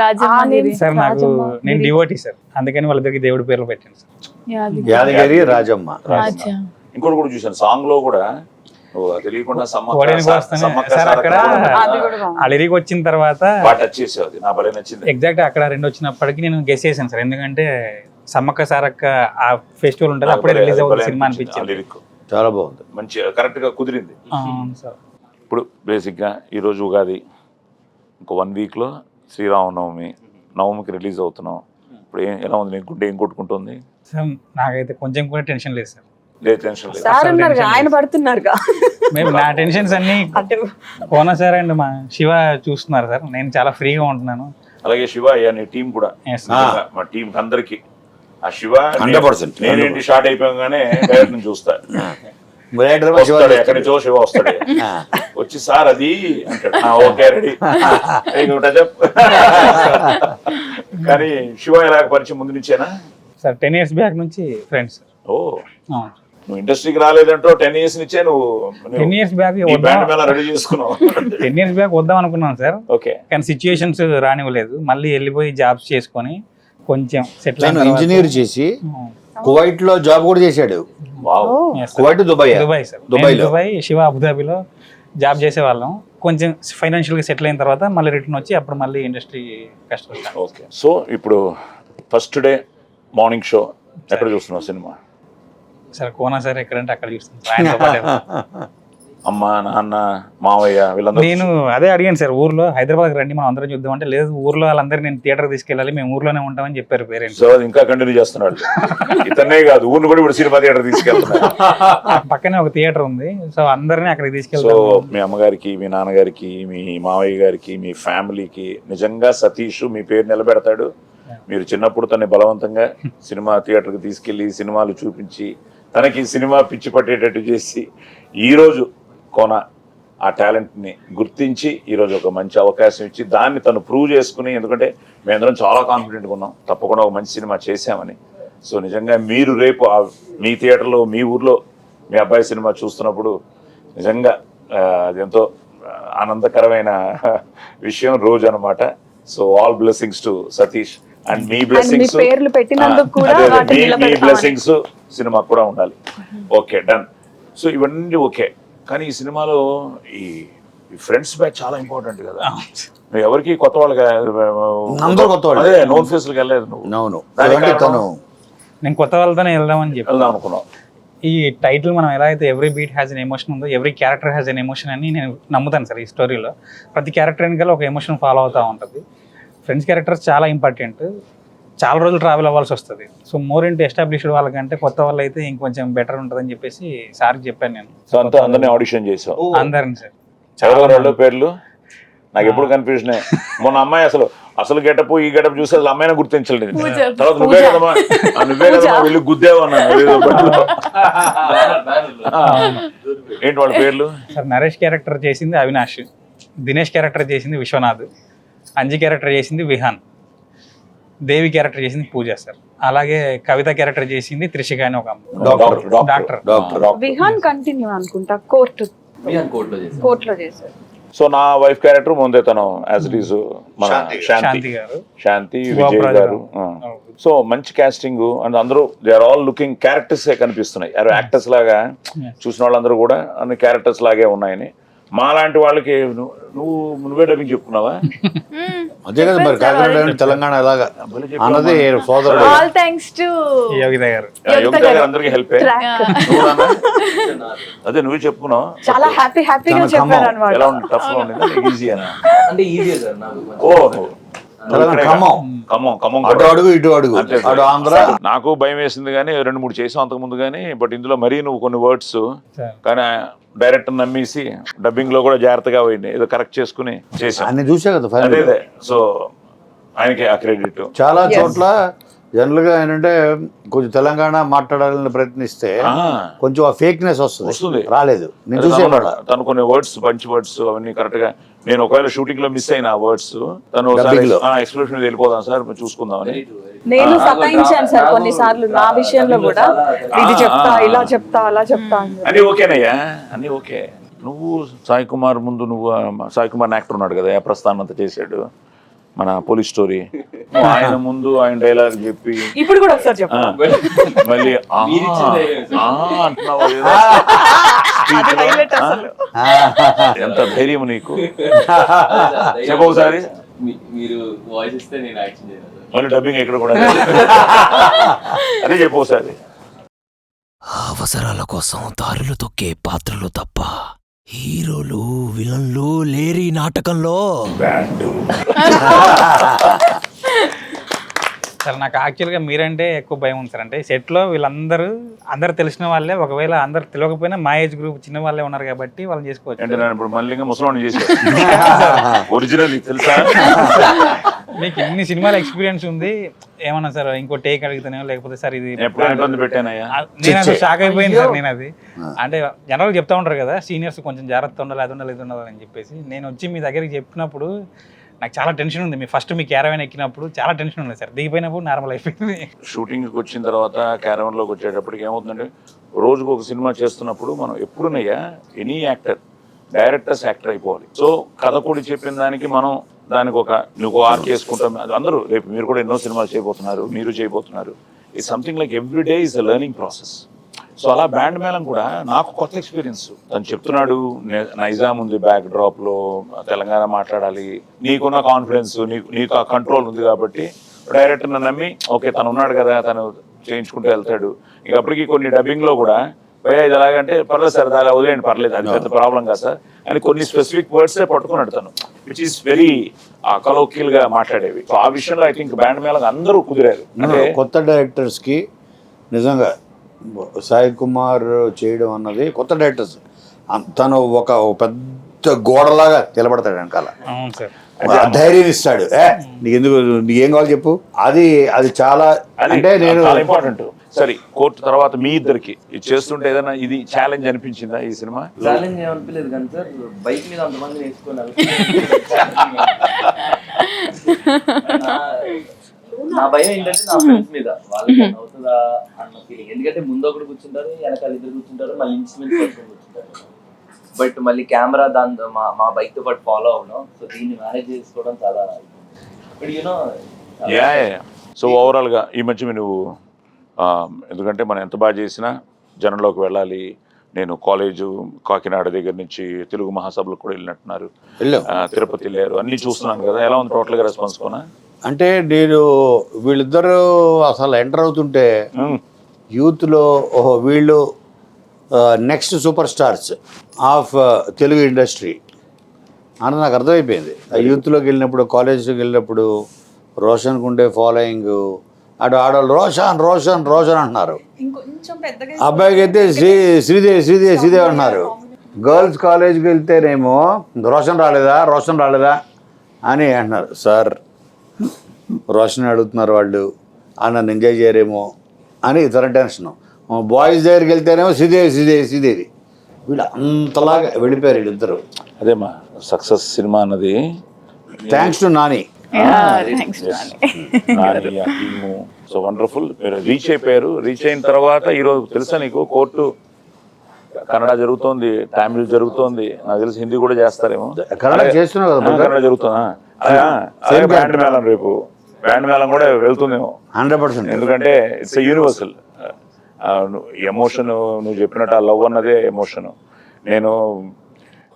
రాజమండ్రి సార్ నాకు నేను డివోటీ సార్, అందుకని వాళ్ళిద్దరికి దేవుడి పేర్లు పెట్టాను సార్. యాదగిరి రాజమ్మ. ఇంకోటి కూడా చూసాను సాంగ్ లో కూడా తెలియకుండా ఓడేనికి వస్తానే సార్ అక్కడ ఆ లిరిక్ వచ్చిన తర్వాత టచ్ చేసావు. అది నా భలే నచ్చింది. ఎగ్జాక్ట్ అక్కడ రెండు వచ్చినప్పటికీ నేను గెస్ చేశాను సార్, ఎందుకంటే సమ్మక్క సారక్క ఆ ఫెస్టివల్ ఉంటుంది అప్పుడే రిలీజ్ అవుతుంది సినిమా అనిపించింది. లిరిక్ చాలా బాగుంది, మంచి కరెక్ట్ గా కుదిరింది. సార్ ఇప్పుడు బేసిక్ గా ఈ రోజు ఉగాది, ఇంకో 1 week లో శ్రీరామనవమి, నవమికి రిలీజ్ అవుతున్నాం. ఇప్పుడు ఎలా ఉంది నీకు? గుండె ఏం కొట్టుకుంటుంది? సార్ నాకైతే కొంచెం కూడా టెన్షన్ లేదు సార్. లేదు టెన్షన్ లేదు. సార్ అన్నారు ఆయన పడుతున్నారుగా. మేము నా టెన్షన్స్ అన్ని కోన సార్ అండ్ మా శివ చూస్తున్నారు సార్, నేను చాలా ఫ్రీగా ఉంటున్నాను. అలాగే శివ అయ్యా నీ టీం కూడా, Yes. మా టీం అందరికి ఆ శివ 100%. నేనేంటి షార్ట్ అయిపోగానే డైరెక్ట్ నుంచి చూస్తా. శివ ఎక్కడి నుంచో శివ వస్తాడు, వచ్చి సార్ అది అంటాడు. Okay ready. కానీ శివ ఎలా పరిచయం ముందు నుంచేనా సార్? 10 years బ్యాక్ నుంచి ఫ్రెండ్స్. ఓ నువ్వు ఇండస్ట్రీకి రాలేదంటో 10 years నుంచే నువ్వు 10 years back band Mela ready చేసుకున్నావు. 10 years బ్యాక్ వద్దాం అనుకున్నాను సార్, ఓకే. కానీ సిచ్యుయేషన్స్ రానివ్వలేదు. మళ్ళీ వెళ్ళిపోయి జాబ్స్ చేసుకొని కొంచెం సెటిల్ తను ఇంజనీర్ చేసి కువైట్ లో జాబ్ కూడా చేశాడు. Wow. Kuwait Dubai Dubai sir. దుబాయ్లో. దుబాయ్ శివ అబుదాబిలో జాబ్ చేసేవాళ్ళం. కొంచెం ఫైనాన్షియల్ గా సెటిల్ అయిన తర్వాత మళ్ళీ రిటర్న్ వచ్చి అప్పుడు మళ్ళీ ఇండస్ట్రీ కష్టం. ఓకే. సో ఇప్పుడు ఫస్ట్ డే మార్నింగ్ షో ఎక్కడ చూస్తున్నావు సినిమా? సార్ కోనా సార్ ఎక్కడంటే అక్కడ చూస్తాను ఆయనతో పాటే. అమ్మ నాన్న మావయ్య వీళ్ళందరూ నేను అదే అడిగాను సార్, ఊర్లో హైదరాబాద్కి రండి మనం అందరం చూద్దాం అంటే, లేదు ఊర్లో వాళ్ళందరూ నేను థియేటర్ తీసుకెళ్ళాలి, మేము ఊర్లోనే ఉంటామని చెప్పారు పేరెంట్స్. సో అది ఇంకా కంటిన్యూ చేస్తున్నాడు. ఇతనే కాదు ఊరిని కూడా ఇప్పుడు సినిమా థియేటర్ తీసుకెళ్తున్నాడు. పక్కనే ఒక థియేటర్ ఉంది, సో అందరినీ అక్కడికి సో తీసుకెళ్తాం. మీ అమ్మగారికి, మీ నాన్నగారికి, మీ మావయ్య గారికి, మీ ఫ్యామిలీకి నిజంగా సతీష్ మీ పేరు నిలబెడతాడు. మీరు చిన్నప్పుడు తనని బలవంతంగా సినిమా థియేటర్కి తీసుకెళ్లి సినిమాలు చూపించి తనకి సినిమా పిచ్చి పట్టేటట్టు చేసి ఈరోజు కోన ఆ టాలెంట్ని గుర్తించి ఈరోజు ఒక మంచి అవకాశం ఇచ్చి దాన్ని తను ప్రూవ్ చేసుకుని, ఎందుకంటే మేమందరం చాలా కాన్ఫిడెంట్గా ఉన్నాం తప్పకుండా ఒక మంచి సినిమా చేశామని. సో నిజంగా మీరు రేపు మీ థియేటర్లో మీ ఊర్లో మీ అబ్బాయి సినిమా చూస్తున్నప్పుడు నిజంగా అది ఎంతో ఆనందకరమైన విషయం రోజు అనమాట. So all blessings to Satish and me blessings, పేర్లు పెట్టినందుకు కూడా మీ బ్లెస్సింగ్స్ సినిమా కూడా ఉండాలి. Okay done. సో ఇవన్నీ ఓకే, కానీ ఈ సినిమాలో ఈ ఫ్రెండ్స్ బ్యాచ్ చాలా ఇంపార్టెంట్ కదా. నువ్వు ఎవరికి కొత్త వాళ్ళగా అందరూ కొత్త వాళ్ళు. అదే నోన్ ఫేస్లకు వెళ్ళలేదు నువ్వు. అవును. తను నేను కొత్త వాళ్ళతోనే వెళ్దామని చెప్పి వెళ్దాం అనుకున్నావు. ఈ టైటిల్ మనం ఎలా అయితే every beat has an emotion ఉందో, every character has an emotion అని నేను నమ్ముతాను సార్. ఈ స్టోరీలో ప్రతి క్యారెక్టర్ వెనకాల ఒక ఎమోషన్ ఫాలో అవుతూ ఉంటుంది. ఫ్రెండ్స్ క్యారెక్టర్స్ చాలా ఇంపార్టెంట్, చాలా రోజులు ట్రావెల్ అవ్వాల్సి వస్తుంది. సో మోర్ ఇంటూ ఎస్టాబ్లిష్డ్ వాళ్ళకంటే కొత్త వాళ్ళు అయితే ఇంకొంచెం బెటర్ ఉంటుందని చెప్పేసి సార్కి చెప్పాను నేను. సో అంతా అందరినీ ఆడిషన్ చేసావు? అందరిని సార్. ఎవరెవరు పేర్లు నాకు ఎప్పుడు కన్ఫ్యూజన్. మొన్న అమ్మాయి అసలు గెటప్ ఈ గెటప్ చూసి అసలు అమ్మాయిని గుర్తించలేదు. తర్వాత నువ్వే కదమ్మా వెళ్ళి గుద్దేవు అన్నాను. ఏంటి వాళ్ళ పేర్లు? సార్ నరేష్ క్యారెక్టర్ చేసింది అవినాష్, దినేష్ క్యారెక్టర్ చేసింది విశ్వనాథ్, అంజీ క్యారెక్టర్ చేసింది విహాన్, దేవి క్యారెక్టర్ చేసింది పూజ సార్. అలాగే కవిత క్యారెక్టర్ చేసింది త్రిషిక అని ఒక డాక్టర్. విహాన్ కంటిన్యూ అనుకుంటా కోర్టులో చేశారు. సో నా వైఫ్ క్యారెక్టర్ ముందే తను యాజ్ ఇట్ ఈస్ మన శాంతి గారు, శాంతి విజయ్ గారు. సో మంచి కాస్టింగ్ అండ్ అందరూ they are all looking characters కనిపిస్తున్నాయి. యాక్టర్స్ లాగా చూసిన వాళ్ళందరూ కూడా అన్ని క్యారెక్టర్స్ లాగే ఉన్నాయని మా లాంటి వాళ్ళకి నువ్వే డబ్బింగ్ చెప్పుకున్నావా? అదే కదా మరి కాకినాడ అంటే తెలంగాణ ఎలాగా అన్నది సోదరుడు. ఆల్ థ్యాంక్స్ టు యోగిత గారు. యోగిత గారు అందరికి హెల్ప్. అదే నువ్వే చెప్పుకున్నావు. చాలా హ్యాపీగా తన చెప్పారు అనమాట. ఎలా ఉంది? టఫ్ గా ఉండేది? ఈజీనా? అంటే ఈజీ సార్ నాకు. ఓ తెలంగాణ ఖమ్మం అటు అడుగు ఇటు అడుగు అటు ఆంధ్ర. నాకు భయం వేసింది కానీ 2-3 చేసాం అంతకుముందు కానీ, బట్ ఇందులో మరీ నువ్వు కొన్ని వర్డ్స్ కానీ డైరెక్టర్ నమ్మేసి డబ్బింగ్ లో కూడా జాగ్రత్తగా పోయింది, ఏదో కరెక్ట్ చేసుకుని చేసాం. అన్ని చూసా కదా అదే ఫైనల్. సో ఆయనకి ఆ క్రెడిట్. చాలా చోట్ల జనరల్ గా ఏంటంటే కొంచెం తెలంగాణ మాట్లాడాలని ప్రయత్నిస్తే కొంచెం ఆ ఫేక్నెస్ వస్తుంది. రాలేదు, నేను చూసేవాళ్ళ. తను కొన్ని వర్డ్స్ మంచి వర్డ్స్ అవన్నీ కరెక్ట్ గా, నేను ఒకవేళ షూటింగ్ లో మిస్ అయిన ఆ వర్డ్స్ తను Dubbing లో. ఎక్స్ప్రెషన్ వెళ్ళిపోదాం సార్ చూసుకుందామని. నేను సతాయించాను సార్ కొన్నిసార్లు నా విషయంలో కూడా, ఇది చెప్తా ఇలా చెప్తా అలా చెప్తా అని. అన్ని ఓకేనయ్యా, అన్ని ఓకే. నువ్వు సాయి కుమార్ ముందు సాయి కుమార్ యాక్టర్ ఉన్నాడు కదా, ప్రస్థానం అంతా చేశాడు మన పోలీస్ స్టోరీ. ఆయన ముందు ఆయన డైలాగ్ చెప్పి ఇప్పుడు కూడా ఒకసారి చెప్పు. మళ్ళీ అంటున్నావు అది highlight అసలు. ఎంత ధైర్యం నీకు. చెప్పఒకసారి మీరు వాయిస్ ఇస్తే నేను యాక్షన్ చేయాలి. మళ్ళీ డబ్బింగ్ ఎక్కడ కూడా అదే చెప్పఒకసారి. అవసరాల కోసం దారులు తొక్కే పాత్రలు తప్ప హీరోలు విలన్లు లేరి నాటకంలో. సార్ నాకు యాక్చువల్గా మీరంటే ఎక్కువ భయం ఉంది సార్. అంటే సెట్లో అందరూ తెలిసిన వాళ్ళే, ఒకవేళ అందరు తెలియకపోయినా మా ఏజ్ గ్రూప్ చిన్న వాళ్ళే ఉన్నారు కాబట్టి వాళ్ళని చేసుకోవచ్చు. అంటే నేను ఇప్పుడు మళ్ళీ ముసలాన్ని చేశాను ఒరిజినల్ తెలుసా? మీకు ఇన్ని సినిమాల ఎక్స్పీరియన్స్ ఉంది, ఏమన్నా సార్ ఇంకో టేక్ అడుగుతానే లేకపోతే సార్ ఇది ఎప్పుడు ఇబ్బంది పెట్టానయ్యా? నేను అసలు షాక్ అయిపోయింది సార్. నేను అది అంటే జనరల్గా చెప్తా ఉంటారు కదా సీనియర్స్ కొంచెం జాగ్రత్త ఉండాలి, అది ఉండాలి అని చెప్పేసి. నేను వచ్చి మీ దగ్గరికి చెప్పినప్పుడు నాకు చాలా టెన్షన్ ఉంది. మీ క్యారవాన్ ఎక్కినప్పుడు చాలా టెన్షన్ ఉంది సార్. దిగిపోయినప్పుడు నార్మల్ అయిపోయింది. షూటింగ్కి వచ్చిన తర్వాత క్యారవాన్లోకి వచ్చేటప్పటికి ఏమవుతుందంటే, రోజుకు ఒక సినిమా చేస్తున్నప్పుడు మనం ఎప్పుడునయ్యా ఎనీ యాక్టర్ డైరెక్టర్స్ యాక్టర్ అయిపోవాలి. సో కథ కూడా చెప్పిన దానికి మనం దానికి నువ్వు ఆర్క్ చేసుకుంటాం. అది అందరూ రేపు మీరు కూడా ఎన్నో సినిమాలు చేయబోతున్నారు, మీరు చేయబోతున్నారు. It's something like every day is a learning process. So అలా బ్యాండ్ మేళం కూడా నాకు కొత్త ఎక్స్పీరియన్స్. తను చెప్తున్నాడు నైజాం ఉంది బ్యాక్ డ్రాప్ లో, తెలంగాణ మాట్లాడాలి, నీకున్న కాన్ఫిడెన్స్, నీకు ఆ కంట్రోల్ ఉంది కాబట్టి డైరెక్టర్ నమ్మి ఓకే తను ఉన్నాడు కదా తను చేయించుకుంటూ వెళ్తాడు. ఇంక అప్పటికి కొన్ని డబ్బింగ్ లో కూడా భయ ఇది ఎలాగంటే పర్లేదు సార్ అలా వదిలేండి పర్లేదు, అది పెద్ద ప్రాబ్లం కాదు సార్ అని కొన్ని స్పెసిఫిక్ వర్డ్సే పట్టుకున్నాడు తను, విచ్ ఈస్ వెరీ కలోకియల్ గా మాట్లాడేవి. సో ఆ విషయంలో ఐ థింక్ బ్యాండ్ మేళం అందరూ కుదిరారు. అంటే కొత్త డైరెక్టర్స్ కి నిజంగా సాయి కుమార్ చేయడం అన్నది కొత్త డైరెక్టర్స్ తను ఒక పెద్ద గోడలాగా నిలబడతాడు వెనకాల. అవును సార్. ధైర్యం ఇస్తాడు. నీకెందుకు, నీకేం కావాలి చెప్పు. అది చాలా అంటే నేను చాలా ఇంపార్టెంట్. సరే కోర్టు తర్వాత మీ ఇద్దరికి ఇది చేస్తుంటే ఏదైనా ఇది ఛాలెంజ్ అనిపించిందా ఈ సినిమా? ఛాలెంజ్ ఏమనిపించలేదు కానీ సార్, బైక్ మీద అంతమంది నేర్చుకోవాలి. నా భయం ఏంటంటే నా ఫ్రెండ్స్ మీద వాళ్ళకి అవుతుందా అన్న ఫీలింగ్. ఎందుకంటే ముందు ఒకటి కూర్చుంటారు, వెనకాల ఇద్దరు కూర్చుంటారు, మళ్ళీ ఇన్స్ట్రుమెంట్స్ పట్టుకొని కూర్చుంటారు. బట్ మళ్ళీ కెమెరా దాంతో మా బైక్ తో పాటు ఫాలో అవ్వడం, సో దీన్ని మేనేజ్ చేసుకోవడం చాలా. బట్ యూనో సో ఓవరాల్ గా ఈ మధ్య నువ్వు ఎందుకంటే మనం ఎంత బాగా చేసినా జనంలోకి వెళ్ళాలి. నేను కాలేజు కాకినాడ దగ్గర నుంచి తెలుగు మహాసభలకు కూడా వెళ్ళినట్టున్నారు, తిరుపతి వెళ్ళారు, అన్ని చూస్తున్నాను కదా. ఎలా ఉంది టోటల్ గా రెస్పాన్స్ కొనా? అంటే నేను వీళ్ళిద్దరూ అసలు ఎంటర్ అవుతుంటే యూత్లో వీళ్ళు next super stars of Telugu industry అని నాకు అర్థమైపోయింది. ఆ యూత్లోకి వెళ్ళినప్పుడు, కాలేజీకి వెళ్ళినప్పుడు రోషన్కి ఉండే ఫాలోయింగ్, అటు ఆడవాళ్ళు రోషన్ రోషన్ రోషన్ అంటున్నారు, అబ్బాయికి అయితే శ్రీదేవి అంటున్నారు. గర్ల్స్ కాలేజీకి వెళ్తేనేమో రోషన్ రాలేదా అని అంటున్నారు. సార్ రోషన్ అడుగుతున్నారు వాళ్ళు, నన్ను ఎంజాయ్ చేయరేమో అని ఇతర టెన్షన్. బాయ్స్ దగ్గరికి వెళ్తేనేమో శ్రీదేవి వీళ్ళు అంతలాగా వెళ్ళిపోయారు వీళ్ళిద్దరు. అదేమా సక్సెస్ సినిమా అన్నది thanks to Nani. So wonderful. మీరు రీచ్ అయిపోయారు. రీచ్ అయిన తర్వాత ఈరోజు తెలుసా నీకు కోర్టు కన్నడ జరుగుతోంది, తమిళ్ జరుగుతోంది, నాకు తెలిసి హిందీ కూడా చేస్తారేమో. కన్నడ చేస్తున్నావు కదా? కన్నడ జరుగుతుందా? బ్యాండ్ మేళం రేపు బ్యాండ్ మేళం కూడా వెళ్తుందేమో 100%. ఎందుకంటే ఇట్స్ యూనివర్సల్ ఎమోషన్. నువ్వు చెప్పినట్టు ఆ లవ్ అన్నదే ఎమోషన్. నేను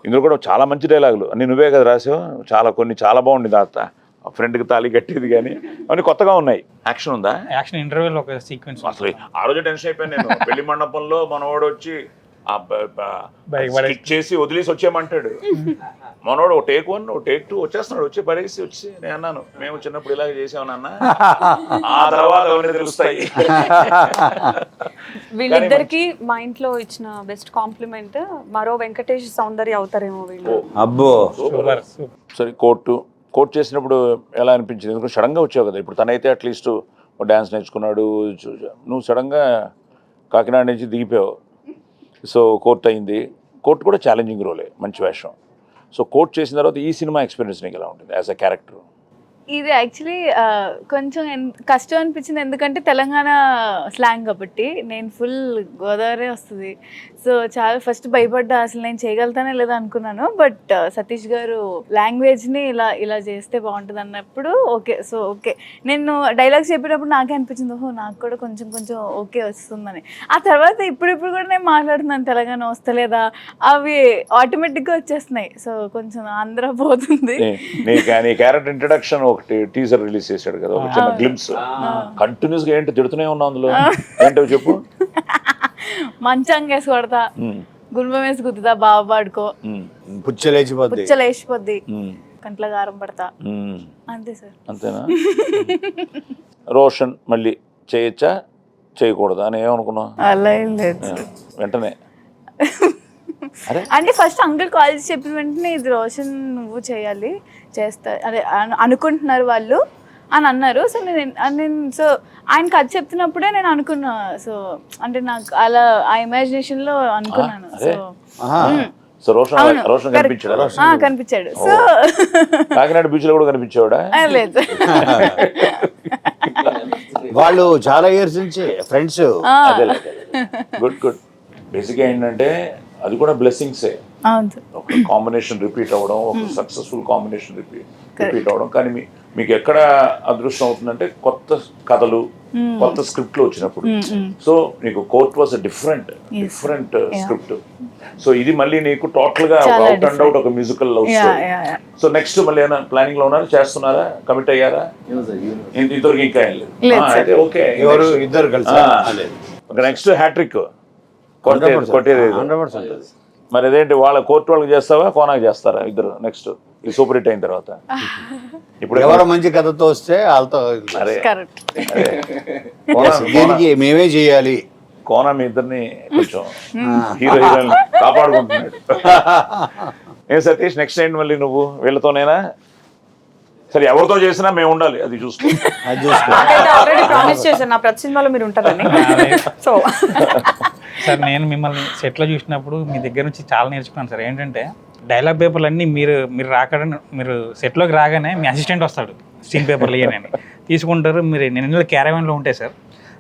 ఇందులో కూడా చాలా మంచి డైలాగులు అన్ని నువ్వే కదా రాసావు, కొన్ని చాలా బాగుండింది. ఆ ఫ్రెండ్కి తాళి కట్టేది కానీ అవన్నీ కొత్తగా ఉన్నాయి. యాక్షన్ ఉందా? యాక్షన్ ఇంటర్వ్యూలో ఒక సీక్వెన్స్ అసలు ఆ రోజు టెన్షన్ అయిపోయాను నేను. పెళ్లి మండపంలో మనవాడు వచ్చి Bike స్కిట్ చేసి వదిలేసి వచ్చేయమంటాడు. మనోడు ఓ టేక్ 1 ఓ టేక్ 2 వచ్చేస్తున్నాడు, వచ్చి పడేసి వచ్చి నేను అన్నాను మేము చిన్నప్పుడు ఇలాగ చేసామన్నా, ఆ తర్వాత అవన్నీ తెలుస్తాయి. వీళ్ళిద్దరికి మా ఇంట్లో ఇచ్చిన బెస్ట్ కాంప్లిమెంట్ మరో వెంకటేష్ సౌందర్య అవుతారేమో వీళ్ళు. అబ్బో సూపర్. సరే కోర్ట్ చేసినప్పుడు ఎలా అనిపించింది? ఎందుకంటే సడన్గా వచ్చావు కదా. ఇప్పుడు తనైతే అట్లీస్ట్ డ్యాన్స్ నేర్చుకున్నాడు, నువ్వు సడన్గా కాకినాడ నుంచి దిగిపోయావు. సో కోర్ట్ అయింది. కోర్ట్ కూడా ఛాలెంజింగ్ రోలే, మంచి వేషం. సో కోర్ట్ చేసిన తర్వాత ఈ సినిమా ఎక్స్పీరియన్స్ నీకు ఎలా ఉంటుంది యాజ్ అ క్యారెక్టర్? ఇది యాక్చువల్లీ కొంచెం కష్టం అనిపించింది, ఎందుకంటే తెలంగాణ స్లాంగ్ కాబట్టి. నేను ఫుల్ గోదావరి వస్తుంది, సో చాలా ఫస్ట్ భయపడ్డా, అసలు నేను చేయగలుగుతానే లేదా అనుకున్నాను. బట్ సతీష్ గారు లాంగ్వేజ్ని ఇలా చేస్తే బాగుంటుంది అన్నప్పుడు ఓకే నేను డైలాగ్స్ చెప్పినప్పుడు నాకే అనిపించింది, ఓహో నాకు కూడా కొంచెం ఓకే వస్తుందని. ఆ తర్వాత ఇప్పుడు కూడా నేను మాట్లాడుతున్నాను తెలంగాణ వస్తలేదా, అవి ఆటోమేటిక్గా వచ్చేస్తున్నాయి. సో కొంచెం ఆంధ్ర పోతుంది. నీ క్యారెక్టర్ ఇంట్రడక్షన్ ఒకటి టీజర్ రిలీజ్ చేశాడు కదా, ఒక చిన్న గ్లిమ్స్. కంటిన్యూస్ గా ఏంటి తిడుతూనే ఉన్నావు అందులో, ఏంటో చెప్పు. మంచంగా వేసి కొడతా, గుల్మం వేసి గుద్దుతా, బావ పాడుకో, పుచ్చలేసిపోద్ది, కంట్ల గారం పడతా, అంతే సార్. అంతేనా? రోషన్ మళ్ళీ చేయొచ్చా చేయకూడదా అని ఏమనుకున్నావు? అలా ఏం లేదు వెంటనే అంటే ఫస్ట్ అంకుల్ కాల్ చేసి చెప్పిన వెంటనే ఇది రోషన్ నువ్వు చేయాలి, చేస్తా అదే అనుకుంటున్నారు వాళ్ళు అని అన్నారు. సో సో ఆయనకి అది చెప్తున్నప్పుడే నేను అనుకున్నా. సో అంటే నాకు అలా ఆ ఇమాజినేషన్ లో అనుకున్నాను. సో రోషన్ కనిపించాడు. సో కాకినాడ బీచ్ లో కూడా కనిపించాడా? లేదు, వాళ్ళు చాలా ఇయర్స్ నుంచి ఫ్రెండ్స్. గుడ్. బేసిక్గా ఏంటంటే అది కూడా బ్లెస్సింగ్సే. ఒక కాంబినేషన్ రిపీట్ అవ్వడం, ఒక సక్సెస్ఫుల్ కాంబినేషన్ రిపీట్ అవ్వడం. కానీ మీకు ఎక్కడ అదృష్టం అవుతుందంటే కొత్త కథలు, కొత్త స్క్రిప్ట్లు వచ్చినప్పుడు. సో నీకు court was different script. So ఇది మళ్ళీ నీకు టోటల్ గా అవుట్ అండ్ అవుట్ ఒక musical love story. So next మళ్ళీ ఏమైనా ప్లానింగ్ లో ఉన్నారా, చేస్తున్నారా, కమిట్ అయ్యారా? ఇంతవరకు ఇంకా ఏం లేదు. అయితే ఓకే, ఎవరు ఇద్దరు కలిసి నెక్స్ట్ హ్యాట్రిక్ కొట్టేది. మరి అదేంటి, వాళ్ళ కోర్టు వాళ్ళకి చేస్తావా, కోనాకి చేస్తారా ఇద్దరు నెక్స్ట్ ఈ సూపర్ హిట్ అయిన తర్వాత? ఇప్పుడు ఎవరో మంచి కథతో వస్తే వాళ్ళతో దీనికి మేమే చేయాలి. కోనా మీ ఇద్దరిని కొంచెం హీరో హీరోయిన్ కాపాడుకుంటున్నాడు. ఏం సతీష్, నెక్స్ట్ ఏంటి మళ్ళీ నువ్వు వీళ్ళతోనేనా? సరే ఎవరితో చేసినా మేము ఉండాలి, అది చూసుకో. ఆల్రెడీ ప్రామిస్ చేశాను నా ప్రతి సినిమాలో మీరు ఉంటారని. సో సార్ నేను మిమ్మల్ని సెట్లో చూసినప్పుడు మీ దగ్గర నుంచి చాలా నేర్చుకున్నాను సార్. ఏంటంటే డైలాగ్ పేపర్లు అన్నీ మీరు సెట్లోకి రాగానే మీ అసిస్టెంట్ వస్తాడు, సీన్ పేపర్లు ఇవ్వని తీసుకుంటారు. నేను క్యారవాన్లో ఉంటాయి సార్,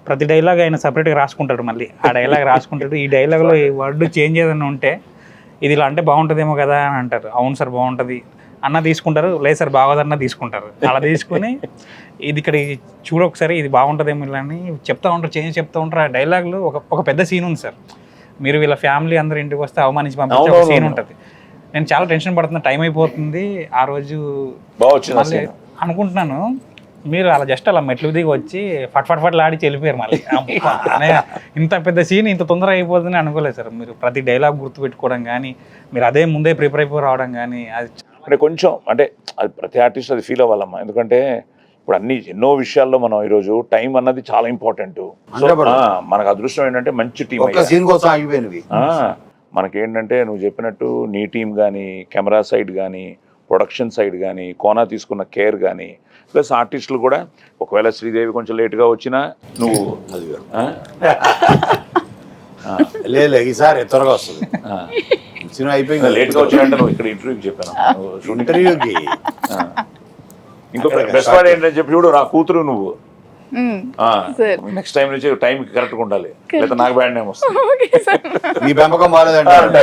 ప్రతి డైలాగ్ ఆయన సపరేట్గా రాసుకుంటాడు. మళ్ళీ ఆ డైలాగ్ రాసుకుంటాడు. ఈ డైలాగ్లో ఈ వర్డ్ చేంజ్ ఏదైనా ఉంటే ఇది ఇలా అంటే బాగుంటుందేమో కదా అని అంటారు. అవును సార్ బాగుంటుంది అన్న తీసుకుంటారు, లేదు సార్ బాగోదన్న తీసుకుంటారు. అలా తీసుకుని ఇది ఇక్కడ చూడొకసారి ఇది బాగుంటుందేమో ఇలా అని చెప్తా ఉంటారు, చేంజ్ చెప్తూ ఉంటారు. ఆ డైలాగ్లో ఒక పెద్ద సీన్ ఉంది సార్. మీరు వీళ్ళ ఫ్యామిలీ అందరూ ఇంటికి వస్తే అవమానించి పంపించే ఒక సీన్ ఉంటుంది. నేను చాలా టెన్షన్ పడుతున్నా, టైం అయిపోతుంది. ఆ రోజు మళ్ళీ అనుకుంటున్నాను మీరు అలా జస్ట్ అలా మెట్లు దిగి వచ్చి ఫట్ ఆడిచి వెళ్ళిపోయారు. మళ్ళీ ఇంత పెద్ద సీన్ ఇంత తొందరగా అయిపోతుందని అనుకోలేదు సార్. మీరు ప్రతి డైలాగ్ గుర్తుపెట్టుకోవడం కానీ, మీరు అదే ముందే ప్రిపేర్ అయిపోయి రావడం కానీ, అది అంటే కొంచెం అంటే అది ప్రతి ఆర్టిస్ట్ అది ఫీల్ అవ్వాలమ్మా. ఎందుకంటే ఇప్పుడు ఎన్నో విషయాల్లో మనం ఈరోజు టైం అన్నది చాలా ఇంపార్టెంట్. మనకు అదృష్టం ఏంటంటే మంచి టీం. మనకేంటంటే నువ్వు చెప్పినట్టు నీ టీం కానీ, కెమెరా సైడ్ కానీ, ప్రొడక్షన్ సైడ్ కానీ, కోనా తీసుకున్న కేర్ కానీ, ప్లస్ ఆర్టిస్టులు కూడా ఒకవేళ శ్రీదేవి కొంచెం లేట్గా వచ్చినా నువ్వు లేదు ఈసారి త్వరగా వస్తుంది. సినిమా అయిపోయింది, లేట్గా వచ్చినట్టు నువ్వు ఇక్కడ ఇంటర్వ్యూకి చెప్పాను. ఇంటర్వ్యూకి ఇంకో బెస్ట్ పార్ట్ ఏంటని చెప్పి చూడు, నా కూతురు నువ్వు నెక్స్ట్ టైం నుంచి టైంకి కరెక్ట్గా ఉండాలి, లేదా నాకు బ్యాడ్ నేమ్ వస్తుంది. నీ పెంపకం బాగాలేదంటే.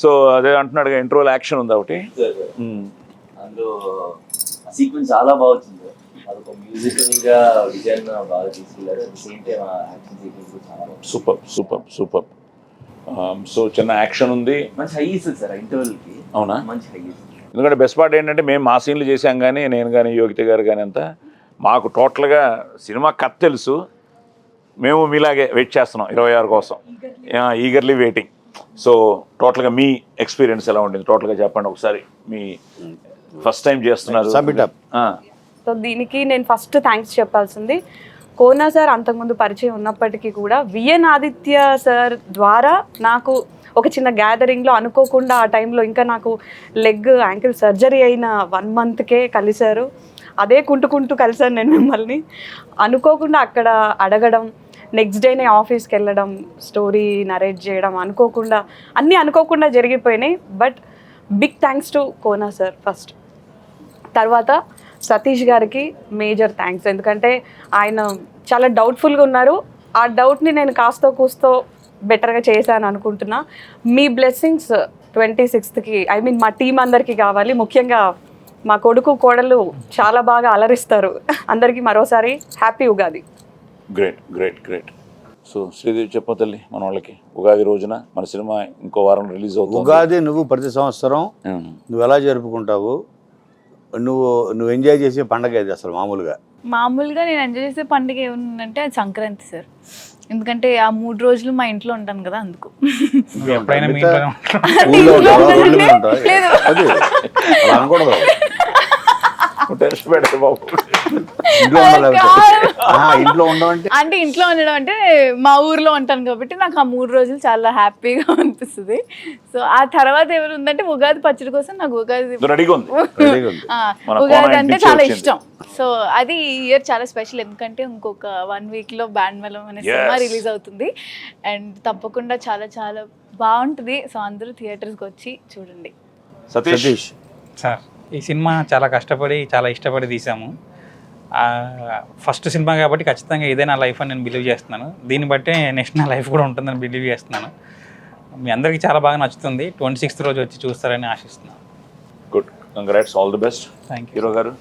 సో అదే అంటున్నాడు, ఇంట్రోల్ యాక్షన్ ఉంది ఒకటి. అందులో సీక్వెన్స్ చాలా బాగా వచ్చింది. అదొక మ్యూజికల్ గా విజయాన్ని బాగా తీసుకెళ్ళారు. సేమ్ టైం యాక్షన్ సీక్వెన్స్ చాలా సూపర్. సో చిన్న యాక్షన్ ఉంది. మంచి హై ఇస్తుంది సార్ ఇంటర్వెల్కి. అవునా? మంచి హై ఇస్తుంది. ఎందుకంటే బెస్ట్ పార్ట్ ఏంటంటే మేము మా సీన్లు చేసాం, కానీ నేను కానీ యోగిత గారు కానీ అంతా మాకు టోటల్గా సినిమా కథ తెలుసు. మేము మీలాగే వెయిట్ చేస్తున్నాం 26 కోసం, ఈగర్లీ వెయిటింగ్. సో టోటల్గా మీ ఎక్స్పీరియన్స్ ఎలా ఉంటుంది టోటల్గా చెప్పండి ఒకసారి. మీ ఫస్ట్ టైం చేస్తున్నారు. సో దీనికి నేను ఫస్ట్ థ్యాంక్స్ చెప్పాల్సింది కోనా సార్. అంతకుముందు పరిచయం ఉన్నప్పటికీ కూడా విఎన్ ఆదిత్య సార్ ద్వారా నాకు ఒక చిన్న గ్యాదరింగ్లో అనుకోకుండా ఆ టైంలో ఇంకా నాకు లెగ్ యాంకిల్ సర్జరీ అయిన 1 monthకే కలిశారు. అదే కుంటుకుంటూ కలిసాను నేను మిమ్మల్ని. అనుకోకుండా అక్కడ అడగడం, నెక్స్ట్ డేనే ఆఫీస్కి వెళ్ళడం, స్టోరీ నరేట్ చేయడం, అన్నీ అనుకోకుండా జరిగిపోయినాయి. But big thanks to Kona sir first. తర్వాత సతీష్ గారికి మేజర్ థ్యాంక్స్, ఎందుకంటే ఆయన చాలా డౌట్ఫుల్గా ఉన్నారు. ఆ డౌట్ని నేను కాస్తో కూస్తో బెటర్గా చేశాను అనుకుంటున్నా. మీ బ్లెస్సింగ్స్ 26కి మా టీం అందరికీ కావాలి. ముఖ్యంగా మా కొడుకు కోడలు చాలా బాగా అలరిస్తారు. అందరికీ మరోసారి happy Ugadi. Great great great. So Sridevi చెప్పు తల్లి, మన వాళ్ళకి ఉగాది రోజున మన సినిమా ఇంకో వారం రిలీజ్ అవుతుంది. ఉగాది నువ్వు ప్రతి సంవత్సరం నువ్వు ఎలా జరుపుకుంటావు? నువ్వు ఎంజాయ్ చేసే పండగ ఇది అసలు మామూలుగా నేను ఎంజాయ్ చేసే పండుగ ఏముందంటే అది సంక్రాంతి సార్. ఎందుకంటే ఆ 3 రోజులు మా ఇంట్లో ఉంటాను కదా, అందుకు. ఎప్పుడైనా మీ ఇంట్లోనే ఉంటాం. అనకూడదు. ఇంట్లో ఉండడం అంటే ఇంట్లో ఉండడం అంటే మా ఊర్లో ఉంటాను కాబట్టి నాకు ఆ 3 రోజులు చాలా హ్యాపీగా అనిపిస్తుంది. సో ఆ తర్వాత ఎవరు ఉందంటే ఉగాది పచ్చడి కోసం నాకు ఉగాది అంటే చాలా ఇష్టం. సో అది ఈ ఇయర్ చాలా స్పెషల్, ఎందుకంటే ఇంకొక 1 weekలో బ్యాండ్ మేళం అనే సినిమా రిలీజ్ అవుతుంది. అండ్ తప్పకుండా చాలా చాలా బాగుంటుంది. సో అందరూ థియేటర్స్కి వచ్చి చూడండి. సతీష్ సార్, ఈ సినిమా చాలా కష్టపడి చాలా ఇష్టపడి తీసాము. ఫస్ట్ సినిమా కాబట్టి ఖచ్చితంగా ఇదే నా లైఫ్ అని నేను బిలీవ్ చేస్తున్నాను. దీన్ని బట్టే నెక్స్ట్ నా లైఫ్ కూడా ఉంటుందని బిలీవ్ చేస్తున్నాను. మీ అందరికీ చాలా బాగా నచ్చుతుంది. 26th రోజు వచ్చి చూస్తారని ఆశిస్తున్నాను. Good, congrats, all the best. Thank you. Hero గారు,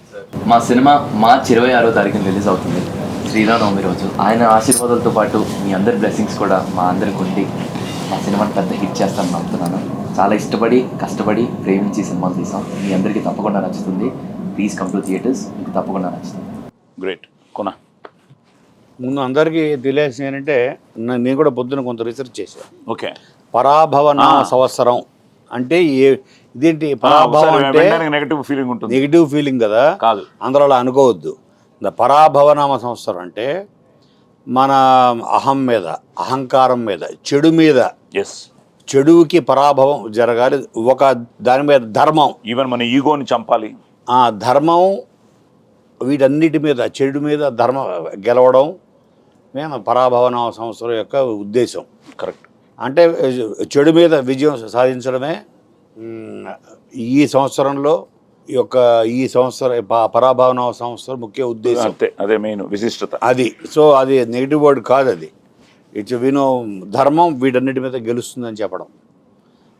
మా సినిమా మార్చి 26వ తారీఖున రిలీజ్ అవుతుంది, శ్రీరామనవమి రోజు. ఆయన ఆశీర్వాదాలతో పాటు మీ అందరి బ్లెస్సింగ్స్ కూడా మా అందరికి ఉండి మా సినిమాని పెద్ద హిట్ చేస్తానని నమ్ముతున్నాను. చాలా ఇష్టపడి కష్టపడి ప్రేమించి సినిమాలు తీసాం. మీ అందరికీ తప్పకుండా నచ్చుతుంది. ప్లీజ్ కమ్ టు థియేటర్స్, మీకు తప్పకుండా నచ్చుతుంది. గ్రేట్. కొనా ముందు అందరికీ తెలియాల్సింది ఏంటంటే నేను కూడా పొద్దున కొంత రీసెర్చ్ చేశాను. ఓకే. పరాభవన సంవత్సరం అంటే ఇదేంటి? పరాభవం అంటే నెగటివ్ ఫీలింగ్ ఉంటుంది. నెగిటివ్ ఫీలింగ్ కదా, కాదు, అందరూ అలా అనుకోవద్దు. పరాభవనామ సంవత్సరం అంటే మన అహం మీద, అహంకారం మీద, చెడు మీద, చెడుకి పరాభవం జరగాలి. ఒక దాని మీద ధర్మం, ఈవెన్ మన ఈగోని చంపాలి. ఆ ధర్మం వీటన్నిటి మీద, చెడు మీద ధర్మం గెలవడం మేము పరాభవన సంవత్సరం యొక్క ఉద్దేశం. కరెక్ట్. అంటే చెడు మీద విజయం సాధించడమే ఈ సంవత్సరంలో ఈ సంవత్సరం పరాభవన సంవత్సరం ముఖ్య ఉద్దేశం. అంతే, అదే మెయిన్ విశిష్టత. అది సో అది నెగిటివ్ వర్డ్ కాదు, అది ఇట్స్ ధర్మం వీటన్నిటి మీద గెలుస్తుందని చెప్పడం.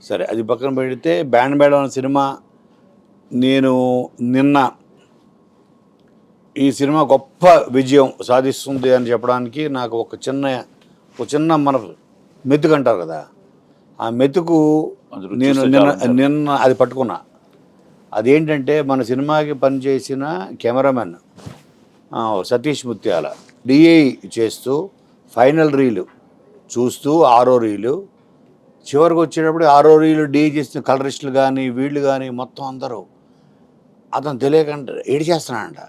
సరే, అది పక్కన పెడితే బ్యాండ్ మేళం సినిమా, నేను నిన్న ఈ సినిమా గొప్ప విజయం సాధిస్తుంది అని చెప్పడానికి నాకు ఒక చిన్న మన మెతుకు అంటారు కదా, ఆ మెతుకు నేను నిన్న అది పట్టుకున్నా. అదేంటంటే మన సినిమాకి పనిచేసిన కెమెరామెన్ సతీష్ ముత్యాల డిఐ చేస్తూ ఫైనల్ రీలు చూస్తూ 6వ రీలు చివరికి వచ్చేటప్పుడు 6వ రీలు డిఐ చేసిన కలరిస్టులు కానీ వీళ్ళు కానీ మొత్తం అందరూ అతను తెలియకుండా ఏడిచేస్తున్నాడంట.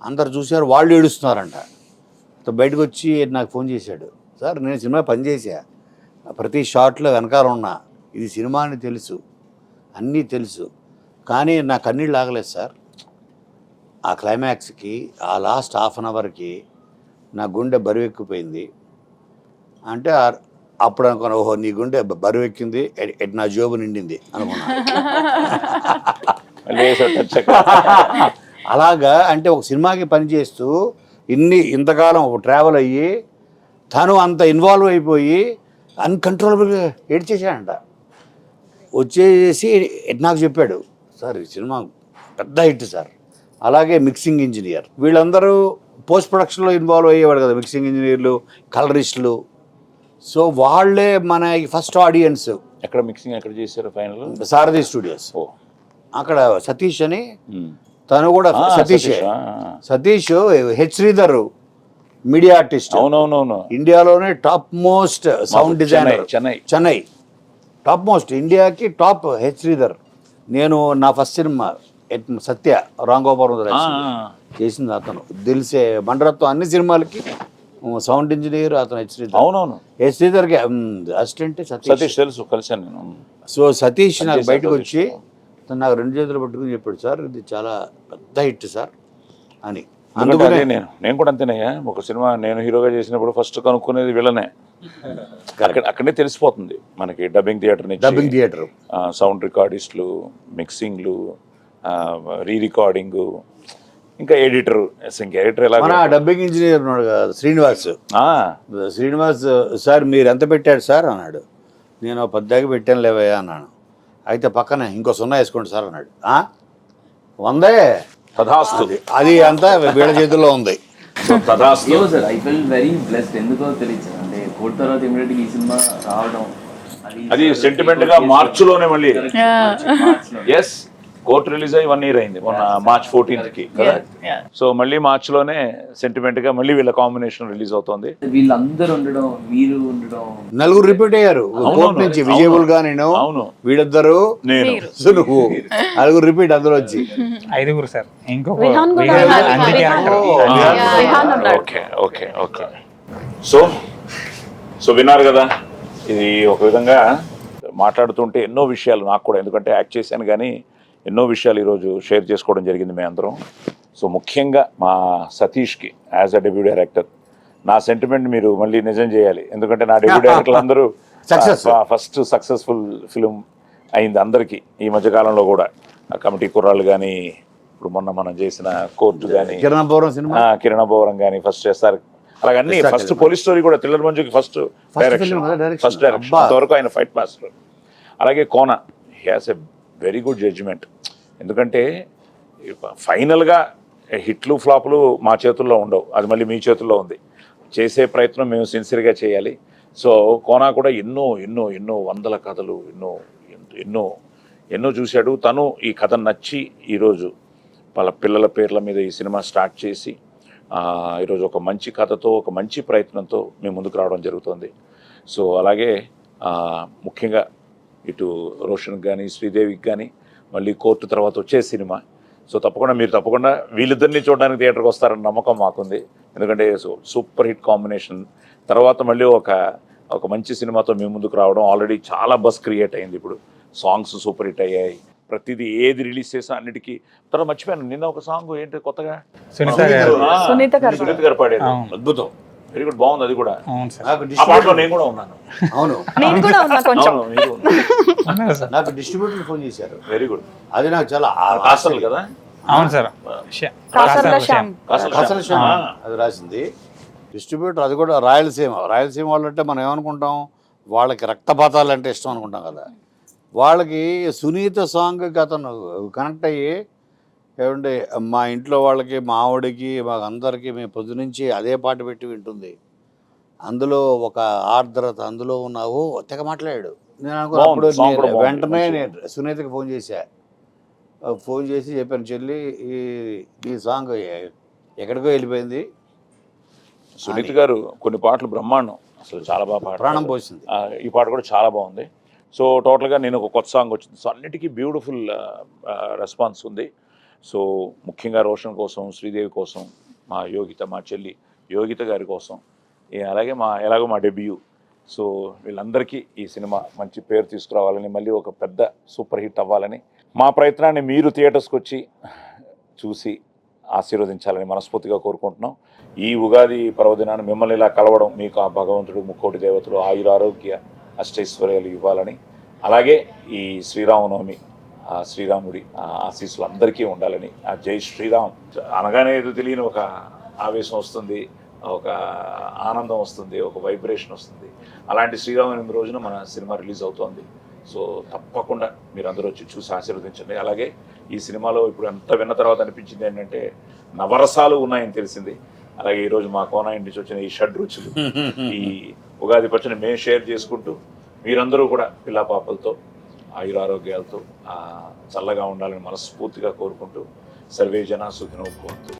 అందరు చూశారు, వాళ్ళు ఏడుస్తున్నారంట. బయటకు వచ్చి నాకు ఫోన్ చేశాడు, సార్ నేను సినిమా పనిచేసా, ప్రతి షాట్లో వెనకాల ఉన్నా, ఇది సినిమా అని తెలుసు, అన్నీ తెలుసు, కానీ నా కన్నీళ్ళు ఆగలేదు సార్. ఆ క్లైమాక్స్కి, ఆ లాస్ట్ హాఫ్ అన్ అవర్కి నా గుండె బరువెక్కిపోయింది. అంటే అప్పుడు అనుకున్నా, ఓహో నీ గుండె బరువెక్కింది, నా జోబు నిండింది అనుకున్నా. అలాగా అంటే ఒక సినిమాకి పనిచేస్తూ ఇంతకాలం ట్రావెల్ అయ్యి తను అంత ఇన్వాల్వ్ అయిపోయి అన్కంట్రోలబుల్గా ఏడ్చేసాడంట. వచ్చేసి నాకు చెప్పాడు, సార్ ఈ సినిమా పెద్ద హిట్ సార్. అలాగే మిక్సింగ్ ఇంజనీర్, వీళ్ళందరూ పోస్ట్ ప్రొడక్షన్లో ఇన్వాల్వ్ అయ్యేవాడు కదా, మిక్సింగ్ ఇంజనీర్లు, కలరిస్టులు. సో వాళ్ళే మన ఫస్ట్ ఆడియన్స్. ఎక్కడ మిక్సింగ్ ఎక్కడ చేశారు ఫైనల్? సారథి స్టూడియోస్. ఓ అక్కడ సతీష్ అని, తను కూడా సతీషే. Satish H Sridhar media artist, అవునవునవును, ఇండియాలోనే top most sound designer. Chennai top most, ఇండియాకి టాప్ హెచ్ శ్రీధర్. నేను నా ఫస్ట్ సినిమా సత్య రాంగోపారం చేసింది అతను. తెలిసే మండరత్వం అన్ని సినిమాలకి సౌండ్ ఇంజనీర్ అతను హెచ్ శ్రీధర్. అవునవును, హెచ్ శ్రీధర్కి అసిస్టెంట్ సతీష్ తెలుసు, కలిసాను నేను. సో సతీష్ నాకు బయటకు వచ్చి తను నాకు 2 చేతులు పట్టుకుని చెప్పాడు, సార్ ఇది చాలా పెద్ద హిట్ సార్ అని. అందుకనే నేను కూడా అంతేనయ్యా. ఒక సినిమా నేను హీరోగా చేసినప్పుడు ఫస్ట్ కనుక్కునేది వీళ్ళనే. అక్కడనే తెలిసిపోతుంది మనకి. డబ్బింగ్ థియేటర్, సౌండ్ రికార్డిస్టులు, మిక్సింగ్లు, రీ రికార్డింగ్, ఇంకా ఎడిటర్. ఎలా డబ్బింగ్ ఇంజనీర్ ఉన్నాడు కదా శ్రీనివాస్, సార్ మీరు ఎంత పెట్టాడు సార్ అన్నాడు. నేను 10 పెట్టాను లేవయ్యా అన్నాను. అయితే పక్కన ఇంకో 0 వేసుకోండి సార్ అన్నాడు. 100 తథాస్తు, అది అంతా వీళ్ళ చేతుల్లో ఉంది. ఏమో sir, I feel very blessed. ఎందుకో తెలియదు సార్, అంటే కోర్టు తర్వాత ఇమీడియట్గా ఈ సినిమా రావడం అది సెంటిమెంట్ గా మార్చిలోనే మళ్ళీ. ఎస్, కోర్టు రిలీజ్ అయ్యి 1 year అయింది మొన్న March 14th కదా. సో మళ్ళీ మార్చిలోనే సెంటిమెంట్ గా మళ్ళీ వీళ్ళ కాంబినేషన్ రిలీజ్ అవుతుంది. వీళ్ళందరూ ఉండడం, మీరు ఉండడం, 4 రిపీట్ అయ్యారు కోర్టు నుంచి. విజయబుల్ గా నేను, వీళ్ళిద్దరు, నేను, నువ్వు, 4 రిపీట్. అందులో వచ్చి 5 సార్. ఇంకొక ఓకే ఓకే ఓకే. సో విన్నారు కదా, ఇది ఒక విధంగా మాట్లాడుతుంటే ఎన్నో విషయాలు నాకు కూడా, ఎందుకంటే యాక్ట్ చేశాను కానీ ఎన్నో విషయాలు ఈరోజు షేర్ చేసుకోవడం జరిగింది మేము అందరం. సో ముఖ్యంగా మా సతీష్కి యాజ్ అ డెబ్యూ డైరెక్టర్ నా సెంటిమెంట్ మీరు మళ్ళీ నిజం చేయాలి. ఎందుకంటే నా డెబ్యూ డైరెక్టర్లు అందరూ ఫస్ట్ సక్సెస్ఫుల్ ఫిలిం అయింది అందరికీ ఈ మధ్యకాలంలో కూడా. కమిటీ కుర్రాళ్ళు కానీ, ఇప్పుడు మొన్న మనం చేసిన కోర్టు కానీ, కిరణభవరం కానీ ఫస్ట్ చేస్తారు. అలాగన్నీ ఫస్ట్ పోలీస్ స్టోరీ కూడా థ్రిల్లర్ మంజుకి ఫస్ట్ డైరెక్షన్, అంతవరకు ఆయన ఫైట్ మాస్టర్. అలాగే Kona, he has a very good judgement. ఎందుకంటే ఫైనల్గా హిట్లు ఫ్లాపులు మా చేతుల్లో ఉండవు, అది మళ్ళీ మీ చేతుల్లో ఉంది. చేసే ప్రయత్నం మేము సిన్సియర్గా చేయాలి. సో కోనా కూడా ఎన్నో ఎన్నో ఎన్నో వందల కథలు ఎన్నో ఎన్నో ఎన్నో చూశాడు. తను ఈ కథ నచ్చి ఈరోజు వాళ్ళ పిల్లల పేర్ల మీద ఈ సినిమా స్టార్ట్ చేసి ఈరోజు ఒక మంచి కథతో, ఒక మంచి ప్రయత్నంతో మేము ముందుకు రావడం జరుగుతుంది. సో అలాగే ముఖ్యంగా ఇటు రోషన్కి కానీ, శ్రీదేవికి కానీ మళ్ళీ కోర్టు తర్వాత వచ్చే సినిమా. సో మీరు తప్పకుండా వీళ్ళిద్దరిని చూడడానికి థియేటర్కి వస్తారన్న నమ్మకం మాకుంది. ఎందుకంటే సూపర్ హిట్ కాంబినేషన్ తర్వాత మళ్ళీ ఒక మంచి సినిమాతో మేము ముందుకు రావడం. ఆల్రెడీ చాలా బస్ క్రియేట్ అయింది. ఇప్పుడు సాంగ్స్ సూపర్ హిట్ అయ్యాయి. ప్రతిదీ ఏది రిలీజ్ చేసా అన్నిటికీ. తర్వాత మర్చిపోయాను, నిన్న ఒక సాంగ్ ఏంటి కొత్తగా సునీత గారు పాడారు, అద్భుతం, వెరీ గుడ్, బాగుంది. అది కూడా నేను కూడా ఉన్నాను. అవును, నాకు డిస్ట్రిబ్యూటర్ ఫోన్ చేశారు, వెరీ గుడ్. అది నాకు చాలా కాసల్ కదా. అవును సార్, అది రాసింది డిస్ట్రిబ్యూటర్. అది కూడా రాయలసీమ వాళ్ళు అంటే మనం ఏమనుకుంటాం, వాళ్ళకి రక్తపాతాలు అంటే ఇష్టం అనుకుంటాం కదా. వాళ్ళకి సునీత సాంగ్కి అతను కనెక్ట్ అయ్యి, ఏమంటే మా ఇంట్లో వాళ్ళకి, మా ఆవిడకి, మాకు అందరికీ మేము పొద్దు నుంచి అదే పాట పెట్టి వింటుంది. అందులో ఒక ఆర్ద్రత అందులో ఉన్నావు, తెగ మాట్లాడాడు. నేను అనుకున్నప్పుడు వెంటనే నేను సునీతకి ఫోన్ చేసి చెప్పాను, చెల్లి ఈ సాంగ్ ఎక్కడికో వెళ్ళిపోయింది. సునీత గారు కొన్ని పాటలు బ్రహ్మాండం, అసలు చాలా బాగా పాట, ప్రాణం పోసింది. ఈ పాట కూడా చాలా బాగుంది. సో టోటల్గా నేను ఒక కొత్త సాంగ్ వచ్చింది. సో అన్నిటికీ బ్యూటిఫుల్ రెస్పాన్స్ ఉంది. సో ముఖ్యంగా రోషన్ కోసం, శ్రీదేవి కోసం, మా యోగిత, మా చెల్లి యోగిత గారి కోసం, అలాగే ఎలాగో మా డెబ్యూ. సో వీళ్ళందరికీ ఈ సినిమా మంచి పేరు తీసుకురావాలని, మళ్ళీ ఒక పెద్ద సూపర్ హిట్ అవ్వాలని, మా ప్రయత్నాన్ని మీరు థియేటర్స్కి వచ్చి చూసి ఆశీర్వదించాలని మనస్ఫూర్తిగా కోరుకుంటున్నాం. ఈ ఉగాది పర్వదినాన్ని మిమ్మల్ని ఇలా కలవడం, మీకు ఆ భగవంతుడు, ముక్కోటి దేవతలు ఆయురారోగ్య అష్టైశ్వర్యాలు ఇవ్వాలని, అలాగే ఈ శ్రీరామనవమి శ్రీరాముడి ఆశీస్సులు అందరికీ ఉండాలని, ఆ జై శ్రీరామ్ అనగానే ఏదో తెలియని ఒక ఆవేశం వస్తుంది, ఒక ఆనందం వస్తుంది, ఒక వైబ్రేషన్ వస్తుంది. అలాంటి శ్రీరామనవమి రోజున మన సినిమా రిలీజ్ అవుతోంది. సో తప్పకుండా మీరు అందరూ వచ్చి చూసి ఆశీర్వదించండి. అలాగే ఈ సినిమాలో ఇప్పుడు ఎంత విన్న తర్వాత అనిపించింది ఏంటంటే, నవరసాలు ఉన్నాయని తెలిసింది. అలాగే ఈరోజు మా కోన ఇంటి నుంచి వచ్చిన ఈ షడ్ రుచులు, ఈ ఉగాది పచ్చని మేము షేర్ చేసుకుంటూ మీరందరూ కూడా పిల్ల పాపలతో ఆయురారోగ్యాలతో చల్లగా ఉండాలని మనస్ఫూర్తిగా కోరుకుంటూ సర్వే జన సుఖినో భవంతు.